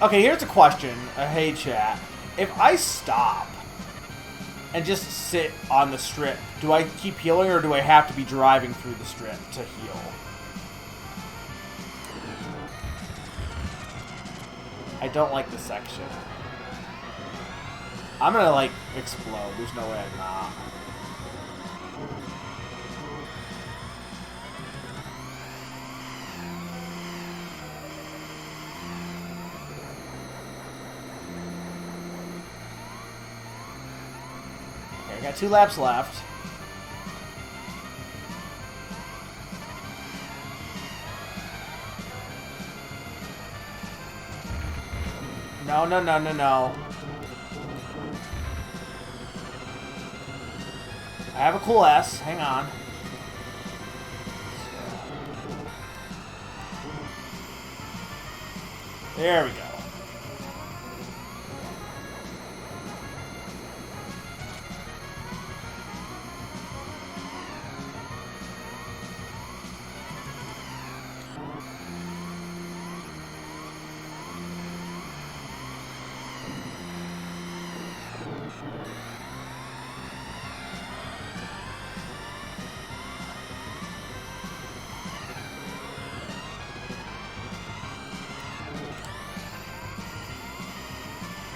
Okay, here's a question. Hey, chat. If I stop and just sit on the strip, do I keep healing or do I have to be driving through the strip to heal? I don't like this section. I'm gonna, like, explode. There's no way I'm not. Okay, I got 2 laps left. No. I have a cool S. Hang on. There we go.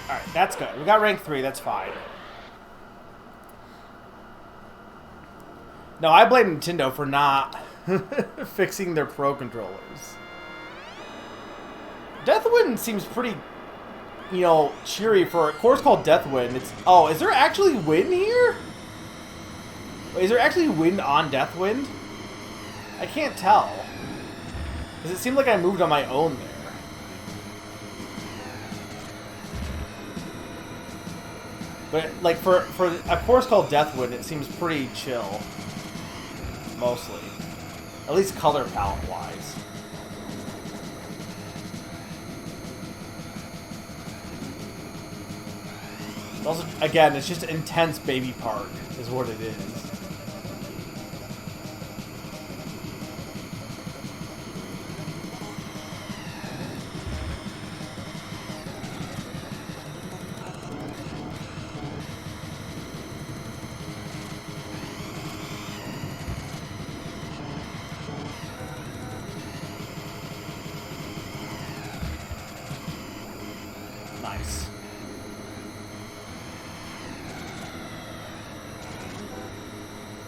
Alright, that's good. We got rank 3, that's fine. No, I blame Nintendo for not fixing their Pro Controllers. Deathwind seems pretty, you know, cheery for a course called Deathwind. It's... Oh, is there actually wind here? Wait, is there actually wind on Deathwind? I can't tell. Because it seemed like I moved on my own there. But, like, for a course called Deathwind, it seems pretty chill. Mostly. At least color palette-wise. Also, again, it's just intense baby park, is what it is.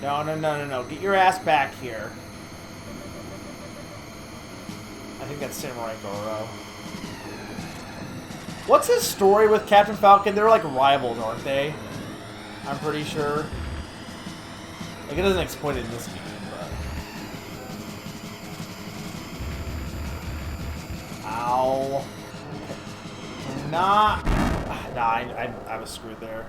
No, no, no, no, no. Get your ass back here. I think that's Samurai Goro. What's his story with Captain Falcon? They're like rivals, aren't they? I'm pretty sure. Like, it doesn't explain it in this game, but... Ow. Nah. Nah, I was screwed there.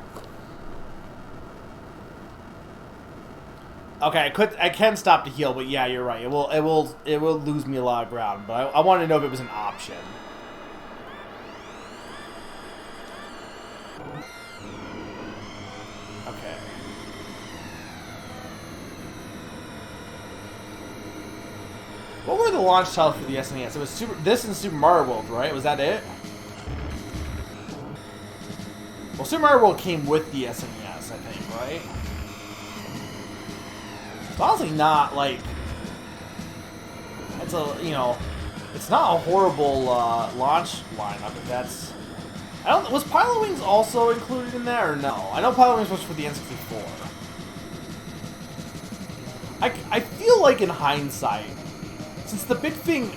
Okay, I can stop to heal, but yeah, you're right. It will lose me a lot of ground, but I wanted to know if it was an option. Okay. What were the launch titles for the SNES? It was this and Super Mario World, right? Was that it? Well, Super Mario World came with the SNES, I think, right? It's honestly not, like... It's a, you know... It's not a horrible launch lineup, if that's... I don't... Was Pilot Wings also included in there, or no? I know Pilot Wings was for the N64. I feel like in hindsight, since the big thing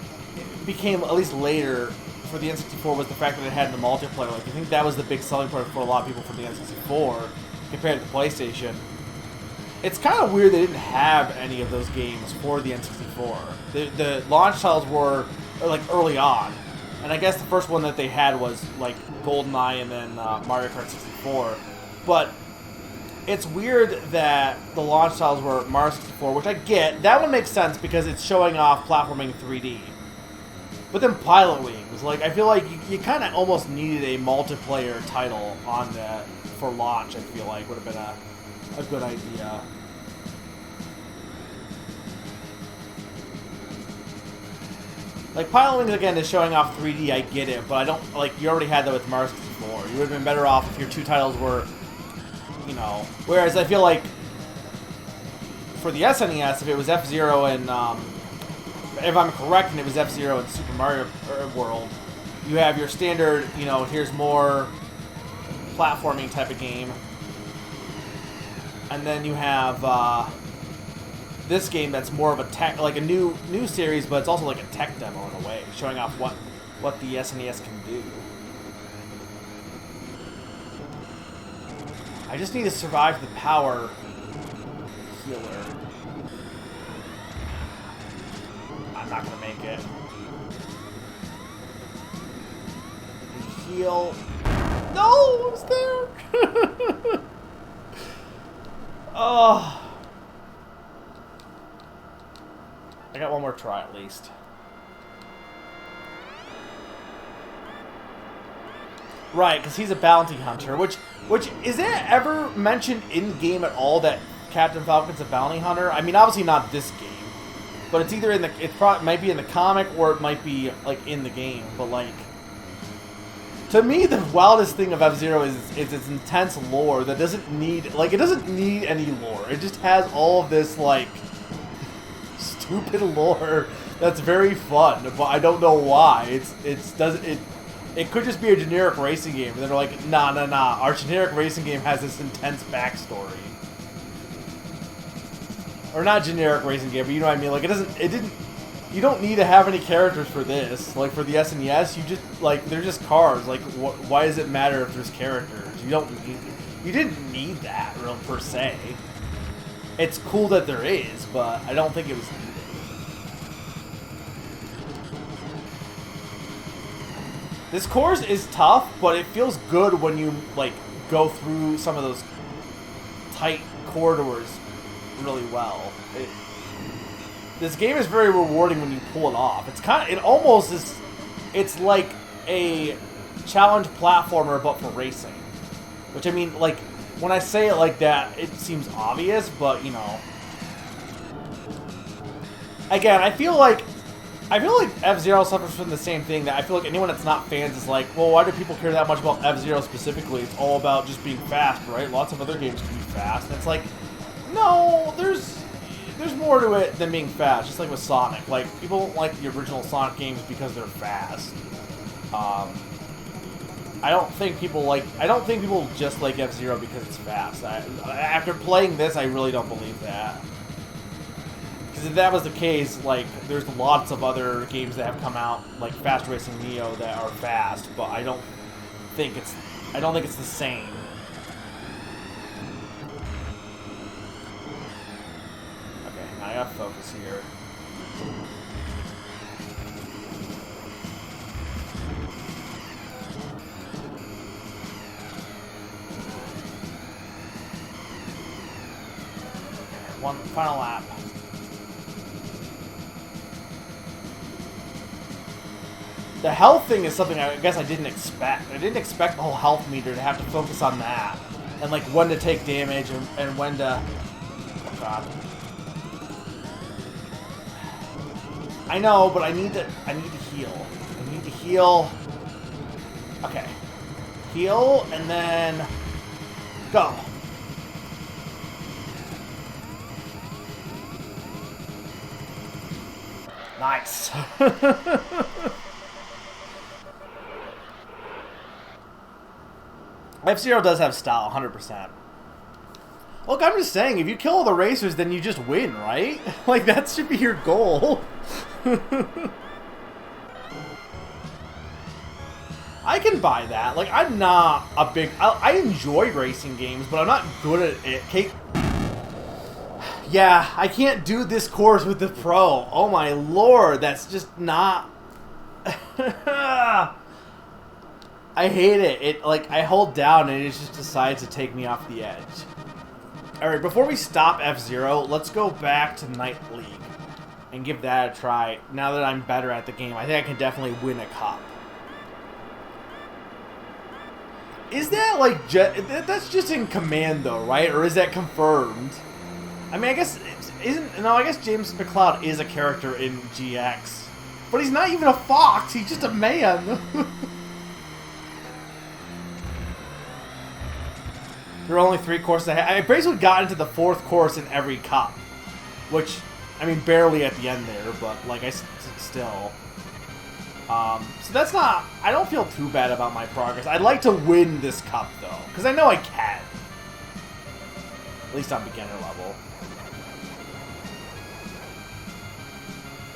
became, at least later, for the N64 was the fact that it had the multiplayer. Like, I think that was the big selling point for a lot of people for the N64 compared to the PlayStation. It's kind of weird they didn't have any of those games for the N64. The launch titles were like early on, and I guess the first one that they had was like GoldenEye and then Mario Kart 64. But it's weird that the launch titles were Mario 64, which I get. That one makes sense because it's showing off platforming 3D. But then Pilot Wings, like, I feel like you kind of almost needed a multiplayer title on that for launch. I feel like would have been a good idea. Like, Pilot Wings, again, is showing off 3D, I get it, but I don't, like, you already had that with Mario 64. You would have been better off if your two titles were, you know, whereas I feel like for the SNES, if it was F-Zero and, if I'm correct, and it was F-Zero and Super Mario World, you have your standard, you know, here's more platforming type of game. And then you have this game that's more of a tech, like a new series, but it's also like a tech demo in a way, showing off what the SNES can do. I just need to survive the power healer. I'm not gonna make it. Heal. No, it was there. Oh. I got one more try at least. Right, because he's a bounty hunter, which is it ever mentioned in game at all that Captain Falcon's a bounty hunter? I mean, obviously not this game, but it's either in the might be in the comic or it might be like in the game. But like, to me, the wildest thing of F-Zero is its intense lore that doesn't need, like, it doesn't need any lore. It just has all of this like stupid lore that's very fun, but I don't know why. It could just be a generic racing game, and they're like, nah. Our generic racing game has this intense backstory. Or not generic racing game, but you know what I mean. Like, you don't need to have any characters for this. Like, for the SNES, you just, like, they're just cars. Like, why does it matter if there's characters? You didn't need that, real, per se. It's cool that there is, but I don't think it was needed. This course is tough, but it feels good when you, like, go through some of those tight corridors really well. This game is very rewarding when you pull it off. It almost is, it's like a challenge platformer, but for racing. Which, I mean, like, when I say it like that, it seems obvious, but, you know. Again, I feel like F-Zero suffers from the same thing, that I feel like anyone that's not fans is like, well, why do people care that much about F-Zero specifically? It's all about just being fast, right? Lots of other games can be fast. And it's like, no, there's more to it than being fast, just like with Sonic. Like, people don't like the original Sonic games because they're fast. I don't think people just like F-Zero because it's fast. After playing this, I really don't believe that. Because if that was the case, like, there's lots of other games that have come out, like Fast Racing Neo, that are fast, but I don't think it's the same. Okay, now I gotta focus here. One final lap. The health thing is something I guess I didn't expect. I didn't expect the whole health meter to have to focus on that. And like when to take damage and when to... Oh god. I know, but I need to heal. I need to heal. Okay. Heal and then go. Nice. F-Zero does have style, 100%. Look, I'm just saying, if you kill all the racers, then you just win, right? Like, that should be your goal. I can buy that. Like, I'm not a big... I enjoy racing games, but I'm not good at it. Kate... Yeah, I can't do this course with the Pro. Oh my lord, that's just not... I hate it. It, like, I hold down and it just decides to take me off the edge. Alright, before we stop F-Zero, let's go back to Night League and give that a try. Now that I'm better at the game, I think I can definitely win a cup. Is that, like, that's just in command, though, right? Or is that confirmed? I mean, I guess I guess James McCloud is a character in GX. But he's not even a fox, he's just a man. There are only 3 courses ahead. I basically got into the 4th course in every cup. Which, I mean, barely at the end there, but, like, still. So that's not... I don't feel too bad about my progress. I'd like to win this cup, though. Because I know I can. At least on beginner level.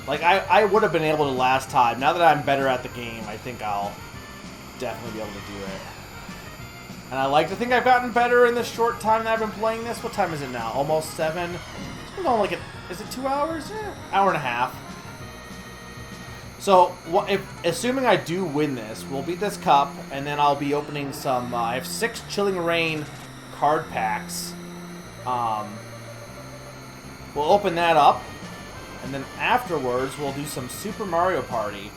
Like, I would have been able to last time. Now that I'm better at the game, I think I'll definitely be able to do it. And I like to think I've gotten better in the short time that I've been playing this. What time is it now? Almost 7? It's been going like is it 2 hours? Hour and a half. So, assuming I do win this, we'll beat this cup, and then I'll be opening some... I have 6 Chilling Reign card packs. We'll open that up. And then afterwards, we'll do some Super Mario Party.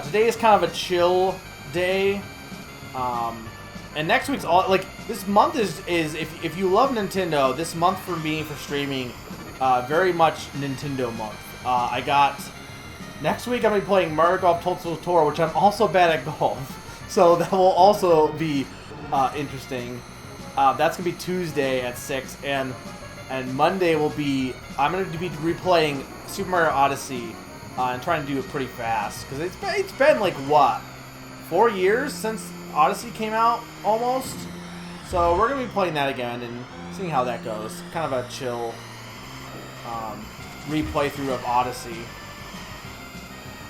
Today is kind of a chill day. And next week's all... Like, this month is if you love Nintendo, this month for me, for streaming, very much Nintendo month. I got... Next week, I'm going to be playing Mario Golf Total Tour, which I'm also bad at golf. So that will also be interesting. That's going to be Tuesday at 6. And Monday will be... I'm going to be replaying Super Mario Odyssey and trying to do it pretty fast. Because it's been like, what? 4 years since Odyssey came out, almost? So we're going to be playing that again and seeing how that goes. Kind of a chill replay through of Odyssey.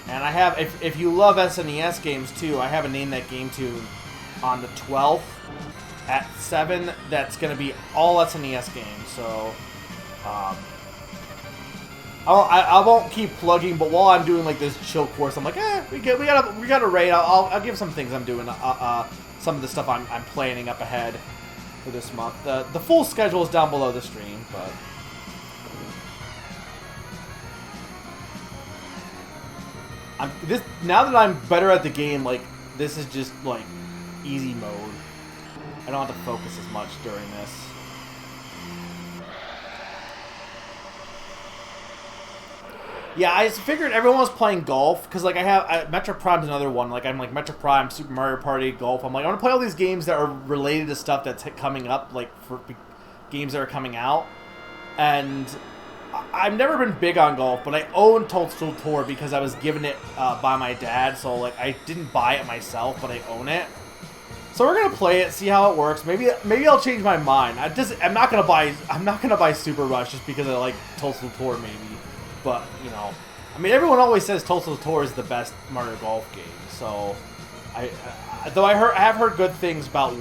And I have, if you love SNES games too, I have a Name That Game tune on the 12th at 7. That's going to be all SNES games. So I won't keep plugging, but while I'm doing like this chill course, I'm like, we got a raid. I'll give some things I'm doing, some of the stuff I'm planning up ahead for this month. The full schedule is down below the stream, but. Now that I'm better at the game, like, this is just, like, easy mode. I don't have to focus as much during this. Yeah, I just figured everyone was playing golf, because, like, Metro Prime's another one. Like, I'm like, Metro Prime, Super Mario Party, golf. I'm like, I want to play all these games that are related to stuff that's coming up, like, for games that are coming out. And I've never been big on golf, but I own Toadstool Tour because I was given it by my dad, so like I didn't buy it myself, but I own it. So we're gonna play it, see how it works. Maybe I'll change my mind. I'm not gonna buy Super Rush just because I like Total Tour maybe. But you know, I mean everyone always says Total Tour is the best Mario Golf game. So I have heard good things about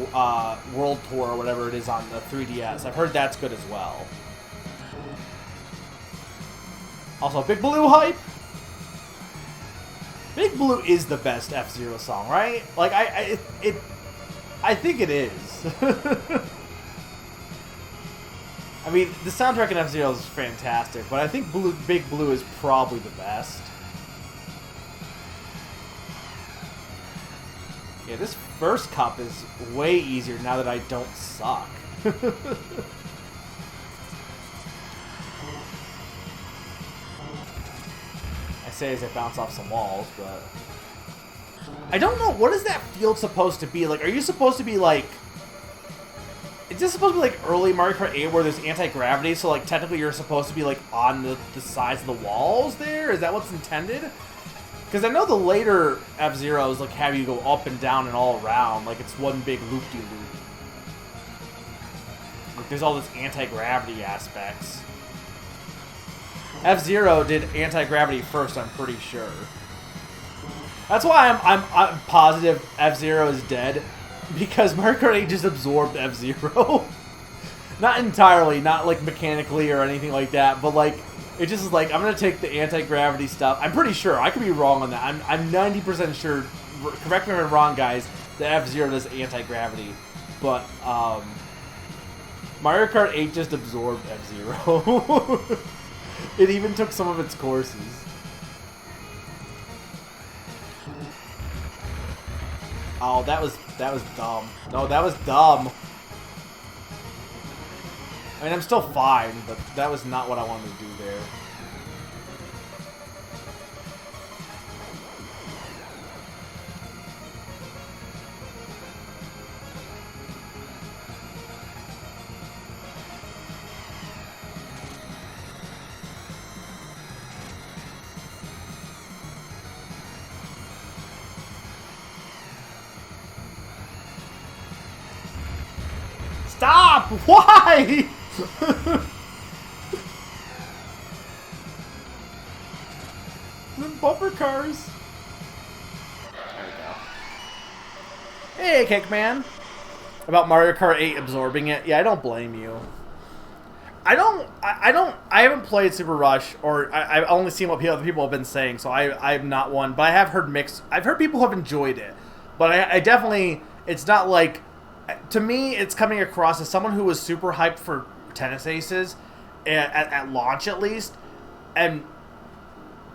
World Tour or whatever it is on the 3DS. I've heard that's good as well. Also, Big Blue hype. Big Blue is the best F-Zero song, right? Like I think it is. I mean, the soundtrack in F-Zero is fantastic, but I think Big Blue is probably the best. Yeah, this first cup is way easier now that I don't suck. I say as I bounce off some walls, but... I don't know, what is that field supposed to be? Like, are you supposed to be, like... Is this supposed to be, like, early Mario Kart 8 where there's anti-gravity, so, like, technically you're supposed to be, like, on the sides of the walls there? Is that what's intended? Because I know the later F-Zeros, like, have you go up and down and all around. Like, it's one big loop-de-loop. Like, there's all this anti-gravity aspects. F-Zero did anti-gravity first, I'm pretty sure. That's why I'm positive F-Zero is dead, because Mario Kart 8 just absorbed F-Zero. Not entirely, not like mechanically or anything like that, but like it just is like I'm gonna take the anti-gravity stuff. I'm pretty sure, I could be wrong on that. I'm 90% sure. Correct me if I'm wrong, guys. That F-Zero does anti-gravity, but Mario Kart 8 just absorbed F-Zero. It even took some of its courses. Oh, that was dumb. No, that was dumb. I mean, I'm still fine, but that was not what I wanted to do there. Stop! Why? The bumper cars. There we go. Hey, Cake Man. About Mario Kart 8 absorbing it. Yeah, I don't blame you. I haven't played Super Rush, or I've only seen what other people have been saying, so I'm not one. But I have heard mixed. I've heard people have enjoyed it, but I definitely. It's not like. To me, it's coming across as someone who was super hyped for Tennis Aces, at launch at least, and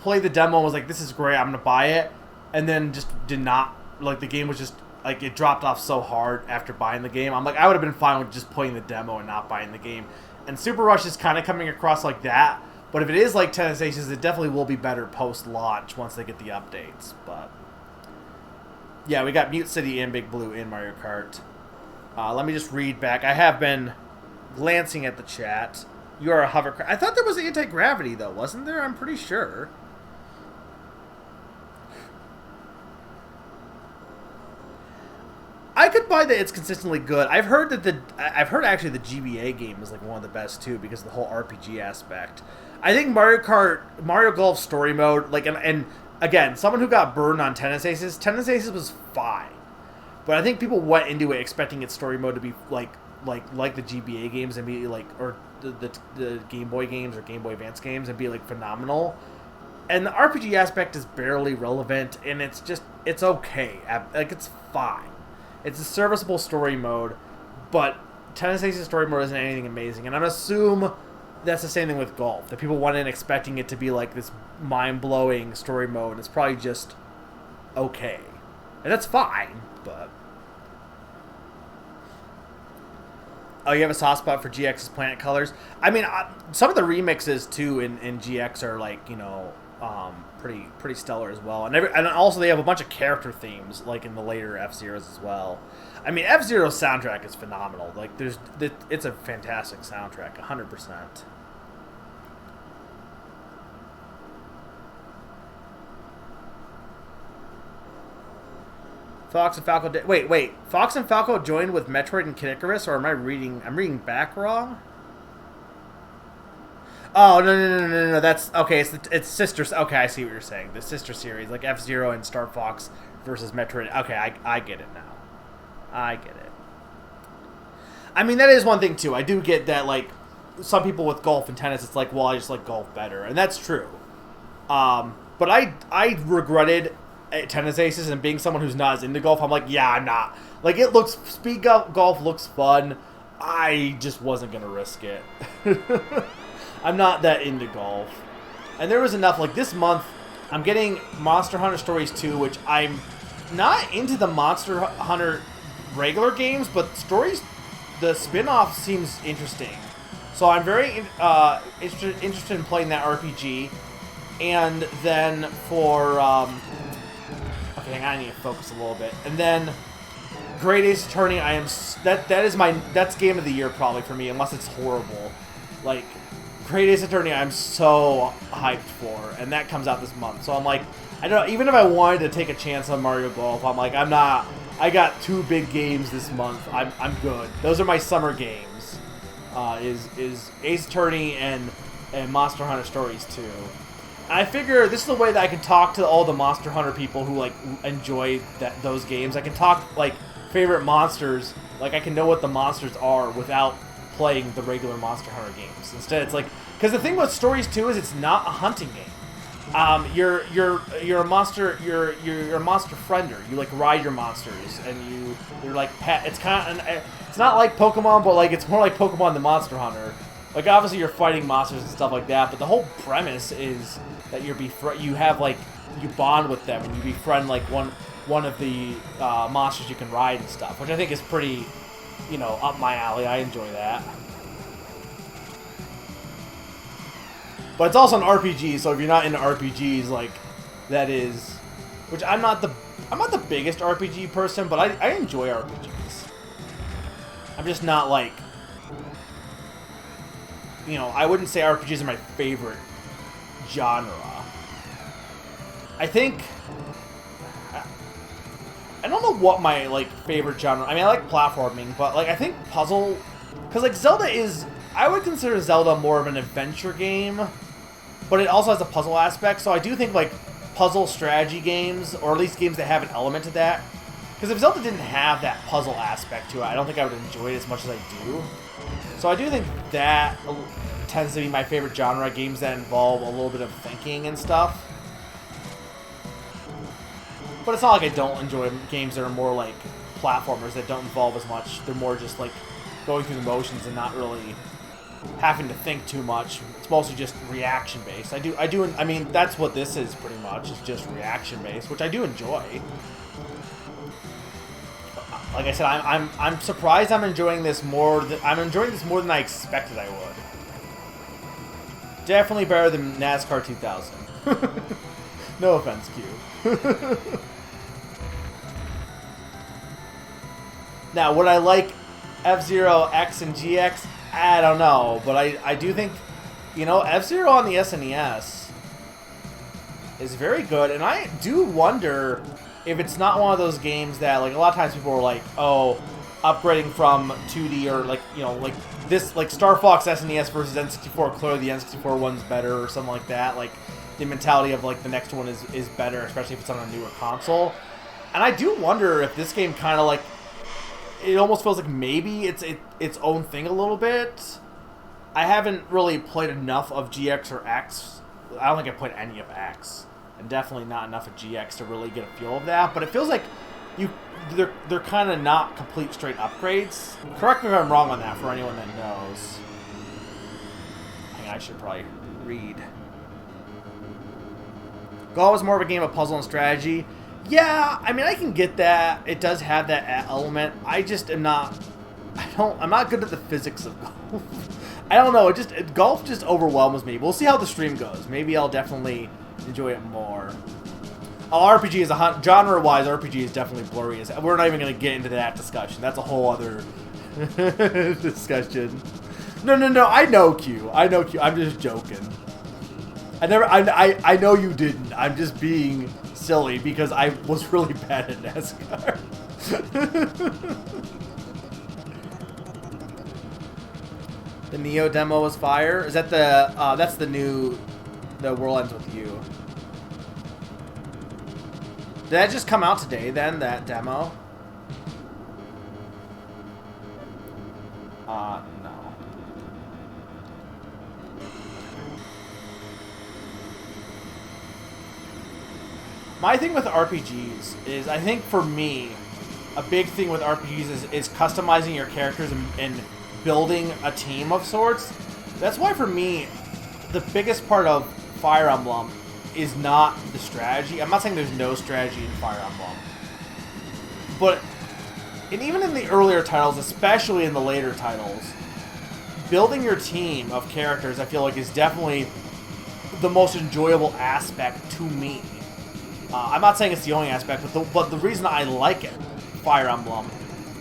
played the demo and was like, this is great, I'm going to buy it, and then just did not, like, the game was just, like, it dropped off so hard after buying the game. I'm like, I would have been fine with just playing the demo and not buying the game. And Super Rush is kind of coming across like that, but if it is like Tennis Aces, it definitely will be better post-launch once they get the updates, but... Yeah, we got Mute City and Big Blue in Mario Kart. Let me just read back. I have been glancing at the chat. You are a hovercraft. I thought there was anti-gravity, though, wasn't there? I'm pretty sure. I could buy that it's consistently good. I've heard that actually the GBA game is like one of the best too because of the whole RPG aspect. I think Mario Golf Story Mode, like, and again, someone who got burned on Tennis Aces was fine. But I think people went into it expecting its story mode to be like the GBA games and be like, or the Game Boy games or Game Boy Advance games and be like phenomenal. And the RPG aspect is barely relevant, and it's okay. Like, it's fine. It's a serviceable story mode, but Tennis Aces story mode isn't anything amazing. And I'm assume that's the same thing with golf. That people went in expecting it to be like this mind-blowing story mode, and it's probably just okay. And that's fine, but... Oh, you have a soft spot for GX's Planet Colors? I mean, some of the remixes, too, in GX are, like, you know, pretty stellar as well. And also they have a bunch of character themes, like in the later F-Zeros as well. I mean, F-Zero's soundtrack is phenomenal. Like, it's a fantastic soundtrack, 100%. Fox and Falco. Wait. Fox and Falco joined with Metroid and Kid Icarus, or am I reading? I'm reading back wrong. Oh no! That's okay. It's sisters. Okay, I see what you're saying. The sister series, like F-Zero and Star Fox versus Metroid. Okay, I get it now. I get it. I mean, that is one thing too. I do get that, like, some people with golf and tennis, it's like, well, I just like golf better, and that's true. But I regretted Tennis Aces, and being someone who's not as into golf, I'm like, yeah, I'm not. Like, speed golf looks fun. I just wasn't gonna risk it. I'm not that into golf. And there was enough, like, this month, I'm getting Monster Hunter Stories 2, which I'm not into the Monster Hunter regular games, but Stories, the spin-off seems interesting. So I'm very interested in playing that RPG. And then for, okay, hang on, I need to focus a little bit. And then Great Ace Attorney, that's game of the year probably for me, unless it's horrible. Like, Great Ace Attorney, I'm so hyped for, and that comes out this month. So I'm like, I don't know, even if I wanted to take a chance on Mario Golf, I'm like, I'm not. I got 2 big games this month. I'm good. Those are my summer games. Is Ace Attorney and Monster Hunter Stories 2. And I figure this is the way that I can talk to all the Monster Hunter people who like enjoy those games. I can talk like favorite monsters. Like I can know what the monsters are without playing the regular Monster Hunter games. Instead, it's like, because the thing with Stories 2 is it's not a hunting game. You're a monster. You're a monster friender. You like ride your monsters, and you're like pet. It's kind of, it's not like Pokemon, but like it's more like Pokemon than Monster Hunter. Like obviously you're fighting monsters and stuff like that, but the whole premise is that you have like you bond with them and you befriend like one of the monsters you can ride and stuff, which I think is pretty, up my alley. I enjoy that. But it's also an RPG, so if you're not into RPGs, like, that is... Which I'm not the biggest RPG person, but I enjoy RPGs. I'm just not, like... I wouldn't say RPGs are my favorite genre. I think... I don't know what my, like, favorite genre... I mean, I like platforming, but, like, I think puzzle... Because, like, Zelda is... I would consider Zelda more of an adventure game... But it also has a puzzle aspect, so I do think, like, puzzle strategy games, or at least games that have an element to that. Because if Zelda didn't have that puzzle aspect to it, I don't think I would enjoy it as much as I do. So I do think that tends to be my favorite genre, games that involve a little bit of thinking and stuff. But it's not like I don't enjoy games that are more like platformers that don't involve as much. They're more just, like, going through the motions and not really having to think too much. It's mostly just reaction based. I mean, that's what this is pretty much. It's just reaction based, which I do enjoy. Like I said, I'm surprised I'm enjoying this more. I'm enjoying this more than I expected I would. Definitely better than NASCAR 2000. No offense, Q. Now, would I like F-Zero X and GX? I don't know, but I do think, F-Zero on the SNES is very good, and I do wonder if it's not one of those games that, like, a lot of times people are like, oh, upgrading from 2D or, like, like this, like, Star Fox SNES versus N64, clearly the N64 one's better or something like that, like, the mentality of, like, the next one is better, especially if it's on a newer console. And I do wonder if this game kind of, like, it almost feels like maybe it's its own thing a little bit. I haven't really played enough of GX or X. I don't think I played any of X, and definitely not enough of GX to really get a feel of that. But it feels like they're kind of not complete straight upgrades. Correct me if I'm wrong on that for anyone that knows. Hang on, I should probably read. Go was more of a game of puzzle and strategy. Yeah, I mean, I can get that. It does have that element. I just am not... I'm not good at the physics of golf. I don't know. Golf just overwhelms me. We'll see how the stream goes. Maybe I'll definitely enjoy it more. RPG is genre-wise, RPG is definitely blurry. We're not even going to get into that discussion. That's a whole other discussion. No. I know Q. I'm just joking. I know you didn't. I'm just being silly because I was really bad at NASCAR. The Neo demo was fire. Is that the? That's the new. The World Ends With You. Did that just come out today? Then that demo. No. My thing with RPGs is, I think for me, a big thing with RPGs is customizing your characters and building a team of sorts. That's why for me, the biggest part of Fire Emblem is not the strategy. I'm not saying there's no strategy in Fire Emblem. But, and even in the earlier titles, especially in the later titles, building your team of characters, I feel like, is definitely the most enjoyable aspect to me. I'm not saying it's the only aspect, but the reason I like it, Fire Emblem,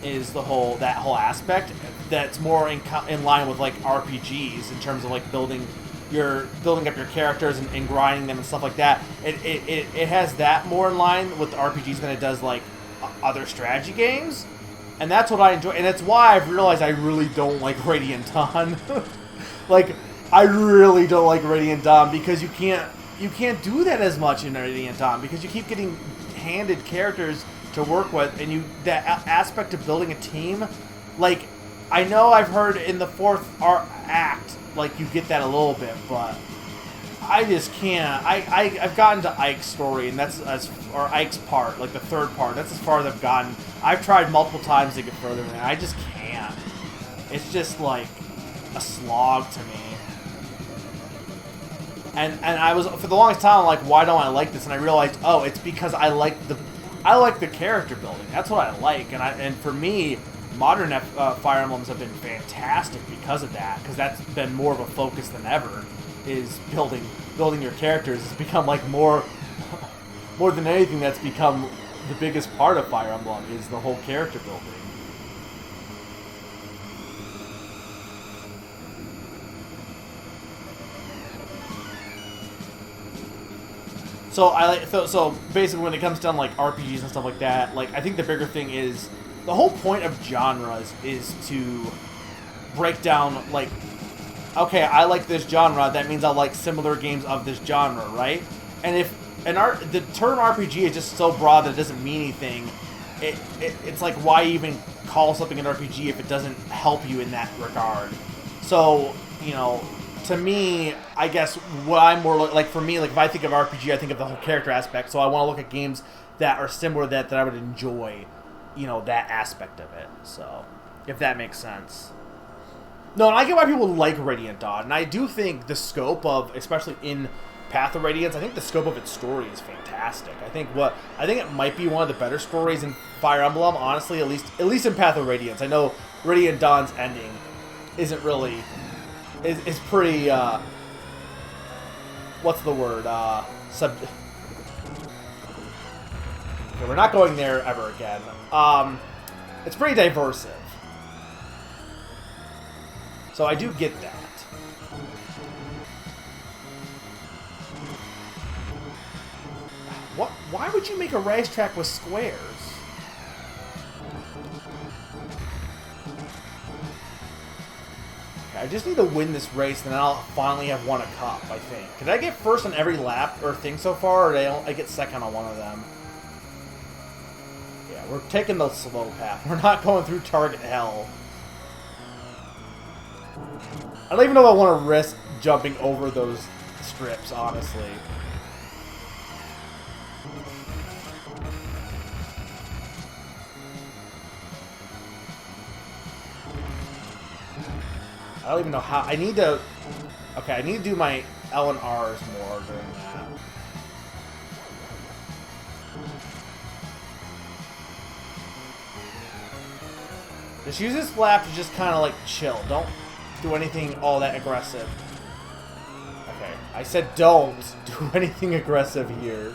is that whole aspect that's more in line with like RPGs in terms of like building up your characters and grinding them and stuff like that. It has that more in line with RPGs than it does like other strategy games, and that's what I enjoy. And that's why I've realized I really don't like Radiant Dawn. Like, I really don't like Radiant Dawn because you can't do that as much in Radiant Dawn because you keep getting handed characters to work with, and that aspect of building a team, like, I know I've heard in the fourth act, like, you get that a little bit, but I just can't. I've gotten to Ike's story, and or Ike's part, like the third part, that's as far as I've gotten. I've tried multiple times to get further than that. I just can't. It's just like a slog to me. And I was, for the longest time, like, why don't I like this? And I realized, oh, it's because I like the character building. That's what I like. And for me, modern Fire Emblems have been fantastic because of that. Because that's been more of a focus than ever. Is building your characters. It's become like more than anything. That's become the biggest part of Fire Emblem is the whole character building. So basically, when it comes down to like RPGs and stuff like that, like, I think the bigger thing is the whole point of genres is to break down, like, okay, I like this genre, that means I like similar games of this genre, right? And if the term RPG is just so broad that it doesn't mean anything, it's like, why even call something an RPG if it doesn't help you in that regard? So, you know, to me, I guess what I'm more like, for me, like, if I think of RPG, I think of the whole character aspect. So I want to look at games that are similar that I would enjoy, you know, that aspect of it. So, if that makes sense. No, and I get why people like Radiant Dawn, and I do think the scope of, especially in Path of Radiance, I think the scope of its story is fantastic. I think it might be one of the better stories in Fire Emblem, honestly, at least in Path of Radiance. I know Radiant Dawn's ending isn't really is pretty what's the word? Okay, we're not going there ever again. It's pretty diversive. So I do get that. Why would you make a racetrack with squares? Okay, I just need to win this race, and then I'll finally have won a cup, I think. Did I get first on every lap or thing so far, or did I get second on one of them? Yeah, we're taking the slow path. We're not going through target hell. I don't even know if I want to risk jumping over those strips, honestly. I don't even know how. I need to... Okay, I need to do my L and R's more during that. Just use this lap to just kind of, like, chill. Don't do anything all that aggressive. Okay, I said don't do anything aggressive here.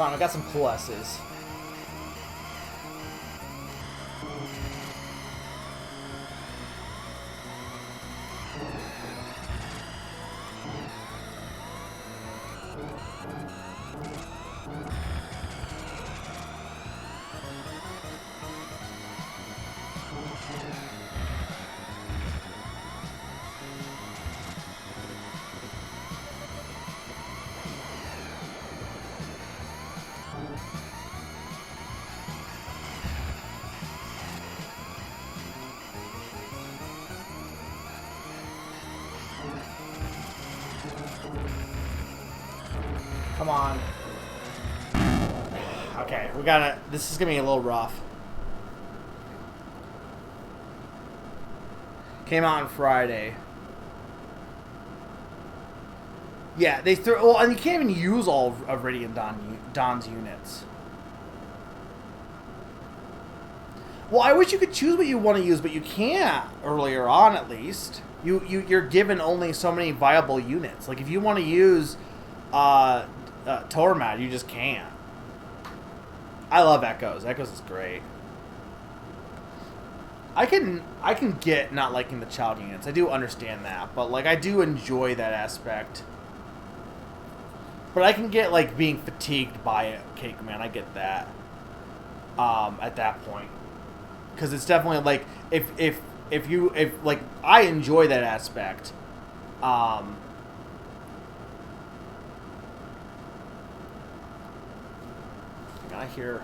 fine. I got some cool S's. Come on. Okay, we gotta... This is gonna be a little rough. Came out on Friday. Yeah, they throw... Well, and you can't even use all of Radiant Dawn's units. Well, I wish you could choose what you want to use, but you can't earlier on, at least. You're given only so many viable units. Like, if you want to use... Tormad, you just can't. I love Echoes. Echoes is great. I can get not liking the child units. I do understand that, but like I do enjoy that aspect. But I can get like being fatigued by it, Cake Man. I get that. At that point, because it's definitely like if like I enjoy that aspect. I hear...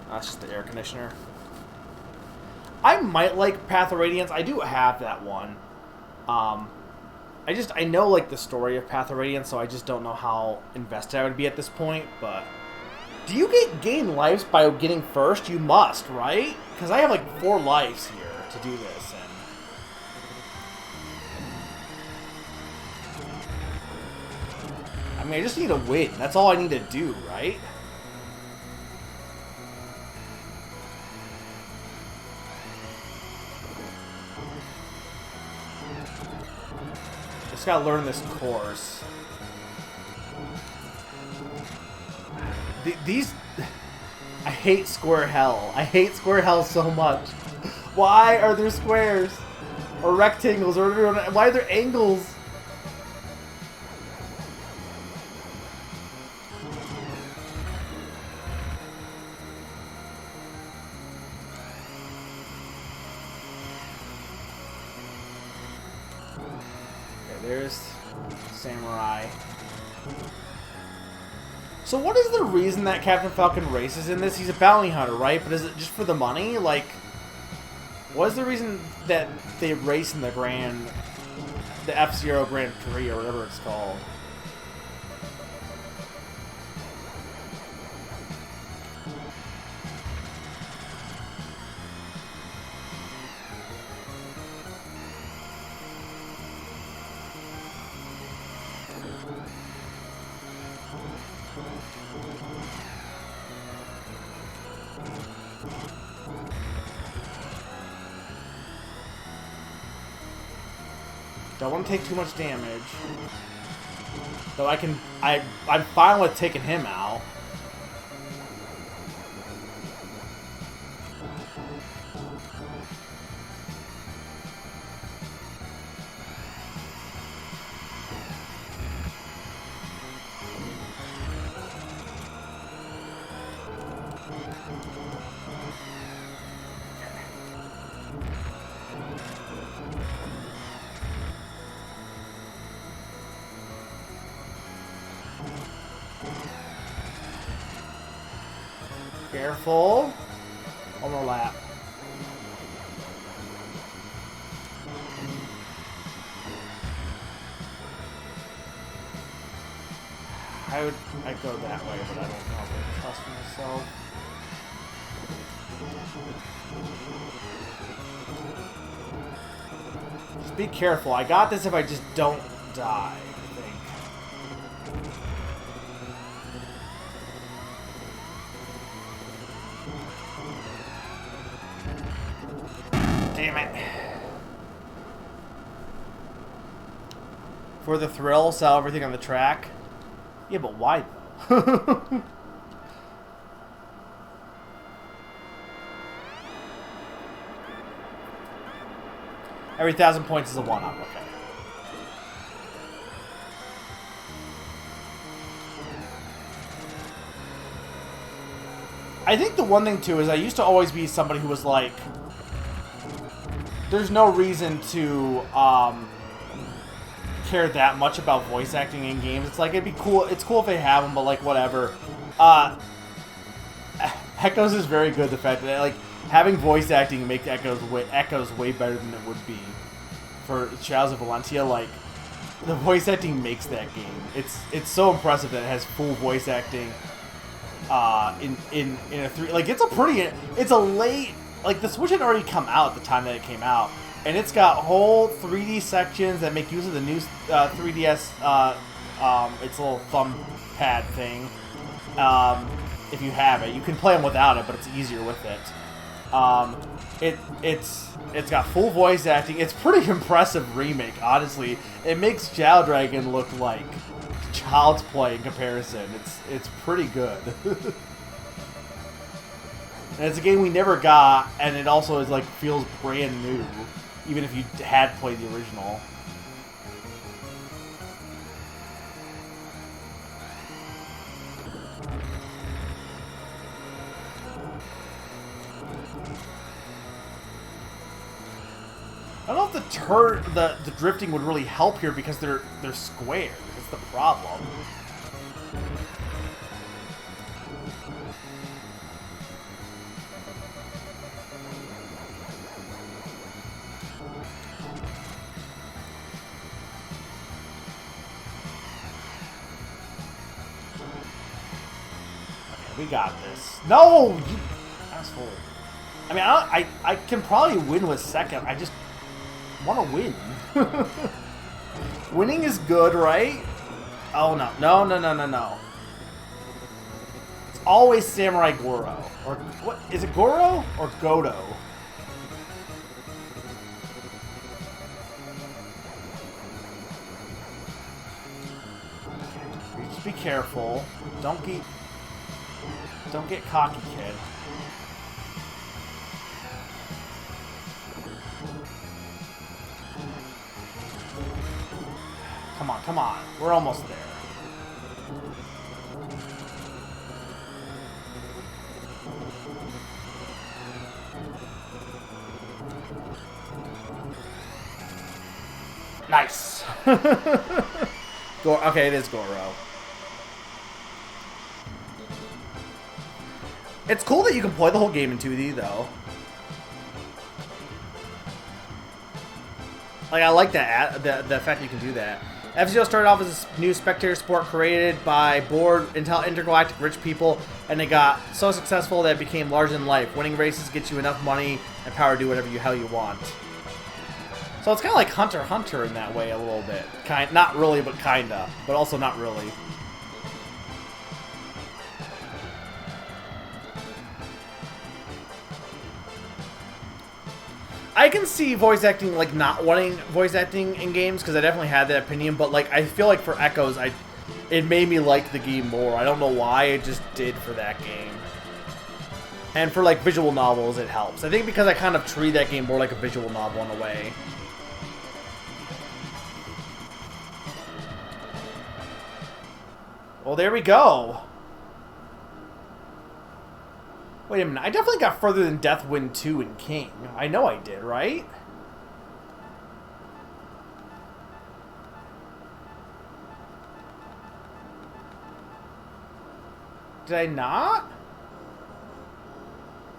That's just the air conditioner. I might like Path of Radiance. I do have that one. I know like the story of Path of Radiance, so I just don't know how invested I would be at this point, but... Do you gain lives by getting first? You must, right? Because I have like 4 lives here to do this, and... I mean, I just need to win. That's all I need to do, right? Just gotta learn this course. These... I hate square hell. I hate square hell so much. Why are there squares? Or rectangles? Or why are there angles? There's Samurai. So what is the reason that Captain Falcon races in this? He's a bounty hunter, right? But is it just for the money? Like, what is the reason that they race in the F-Zero Grand Prix or whatever it's called? Don't want to take too much damage. Though I'm fine with taking him out. Careful. One more lap. I'd go that way, but I don't know if I trust myself. Just be careful. I got this if I just don't die, I think. Damn it. For the thrill, sell everything on the track. Yeah, but why though? Every 1,000 points is a 1-up, okay. I think the one thing, too, is I used to always be somebody who was like, there's no reason to care that much about voice acting in games. It's like, it'd be cool, it's cool if they have them, but like, whatever. Echoes is very good, the fact that, like, having voice acting make Echoes way better than it would be for Trials of Valentia. Like, the voice acting makes that game. It's so impressive that it has full voice acting in a 3. Like, it's a late, like, the Switch had already come out at the time that it came out, and it's got whole 3D sections that make use of the new 3DS its little thumb pad thing. If you have it, you can play them without it, but it's easier with it. It's got full voice acting. It's pretty impressive remake, honestly. It makes Shadow Dragon look like child's play in comparison. It's pretty good. And it's a game we never got, and it also is like feels brand new, even if you had played the original. I don't know if the drifting would really help here because they're square. That's the problem. Okay, we got this. No, you asshole. I mean, I can probably win with second. I just want to win. Winning is good, right? Oh, no. No. It's always Samurai Goro. Or, what? Is it Goro or Godo? Okay, just be careful. Don't get cocky, kid. Come on. We're almost there. Nice. Okay, it is Goro. It's cool that you can play the whole game in 2D, though. Like, I like that, the fact that you can do that. F-Zero started off as a new spectator sport created by bored intergalactic rich people, and it got so successful that it became larger than life. Winning races gets you enough money and power to do whatever the hell you want. So it's kind of like Hunter x Hunter in that way a little bit. Not really, but kinda. But also not really. I can see voice acting, like, not wanting voice acting in games, because I definitely had that opinion, but, like, I feel like for Echoes, it made me like the game more. I don't know why, it just did for that game. And for, like, visual novels, it helps. I think because I kind of treat that game more like a visual novel in a way. Well, there we go. Wait a minute, I definitely got further than Deathwind 2 and King. I know I did, right? Did I not?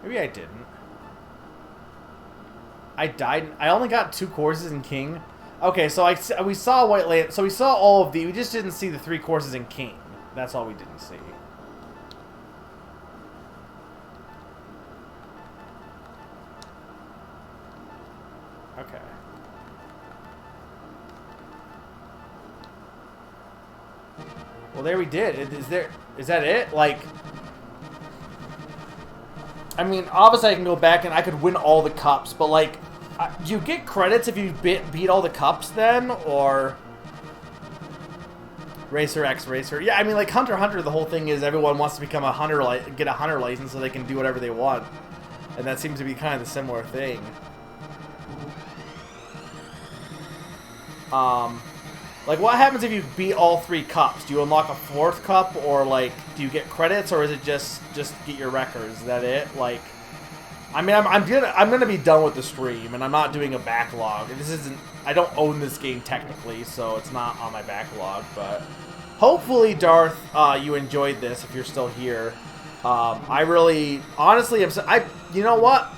Maybe I didn't. I died. I only got 2 courses in King. Okay, so we saw White Land. So we saw all of the. We just didn't see the 3 courses in King. That's all we didn't see. Okay. Well, there we did. Is that it? Like, I mean, obviously I can go back and I could win all the cups, but like, do you get credits if you beat all the cups then, or? Racer X Racer. Yeah, I mean, like Hunter x Hunter, the whole thing is everyone wants to become a hunter, get a hunter license so they can do whatever they want, and that seems to be kind of the similar thing. Like, what happens if you beat all 3 cups? Do you unlock a 4th cup, or like, do you get credits, or is it just get your records? Is that it? Like, I mean, I'm gonna be done with the stream, and I'm not doing a backlog. This isn't. I don't own this game technically, so it's not on my backlog. But hopefully, Darth, you enjoyed this. If you're still here, I really, honestly, you know what?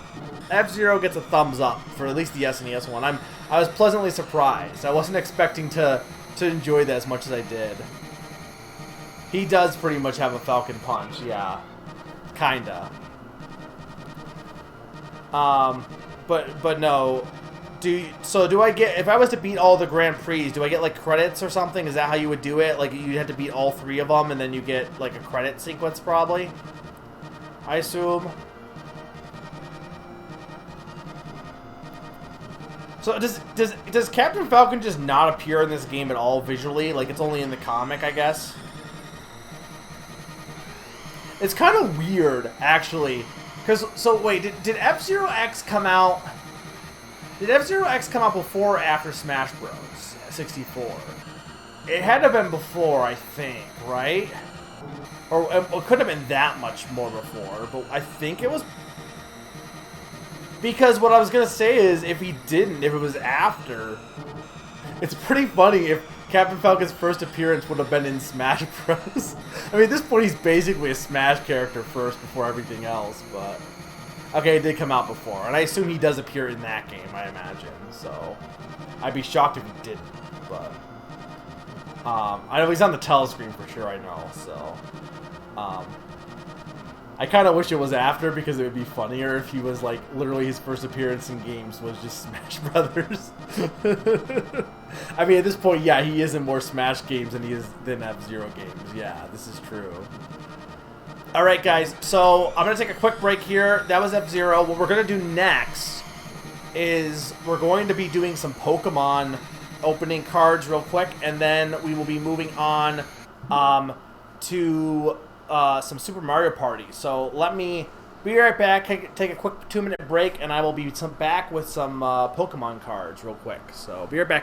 F-Zero gets a thumbs up for at least the SNES one. I was pleasantly surprised. I wasn't expecting to enjoy that as much as I did. He does pretty much have a Falcon Punch, yeah. Kinda. But no. Do I get, if I was to beat all the Grand Prix, do I get like credits or something? Is that how you would do it? Like you'd have to beat all 3 of them and then you get like a credit sequence probably? I assume. So does Captain Falcon just not appear in this game at all visually? Like it's only in the comic, I guess? It's kind of weird, actually. So wait, did F-Zero X come out? Did F-Zero X come out before or after Smash Bros. 64? It had to have been before, I think, right? Or it could have been that much more before, but I think it was. Because what I was going to say is, if it was after, it's pretty funny if Captain Falcon's first appearance would have been in Smash Bros. I mean, at this point, he's basically a Smash character first before everything else, but. Okay, it did come out before, and I assume he does appear in that game, I imagine, so. I'd be shocked if he didn't, but. I know he's on the telescreen for sure, I know, so. I kind of wish it was after because it would be funnier if he was like literally his first appearance in games was just Smash Brothers. I mean, at this point, yeah, he is in more Smash games than he is than F-Zero games. Yeah, this is true. All right, guys. So I'm gonna take a quick break here. That was F-Zero. What we're gonna do next is we're going to be doing some Pokemon opening cards real quick, and then we will be moving on to some Super Mario Party. So let me be right back, take a quick 2-minute break, and I will be back with some Pokemon cards real quick. So be right back.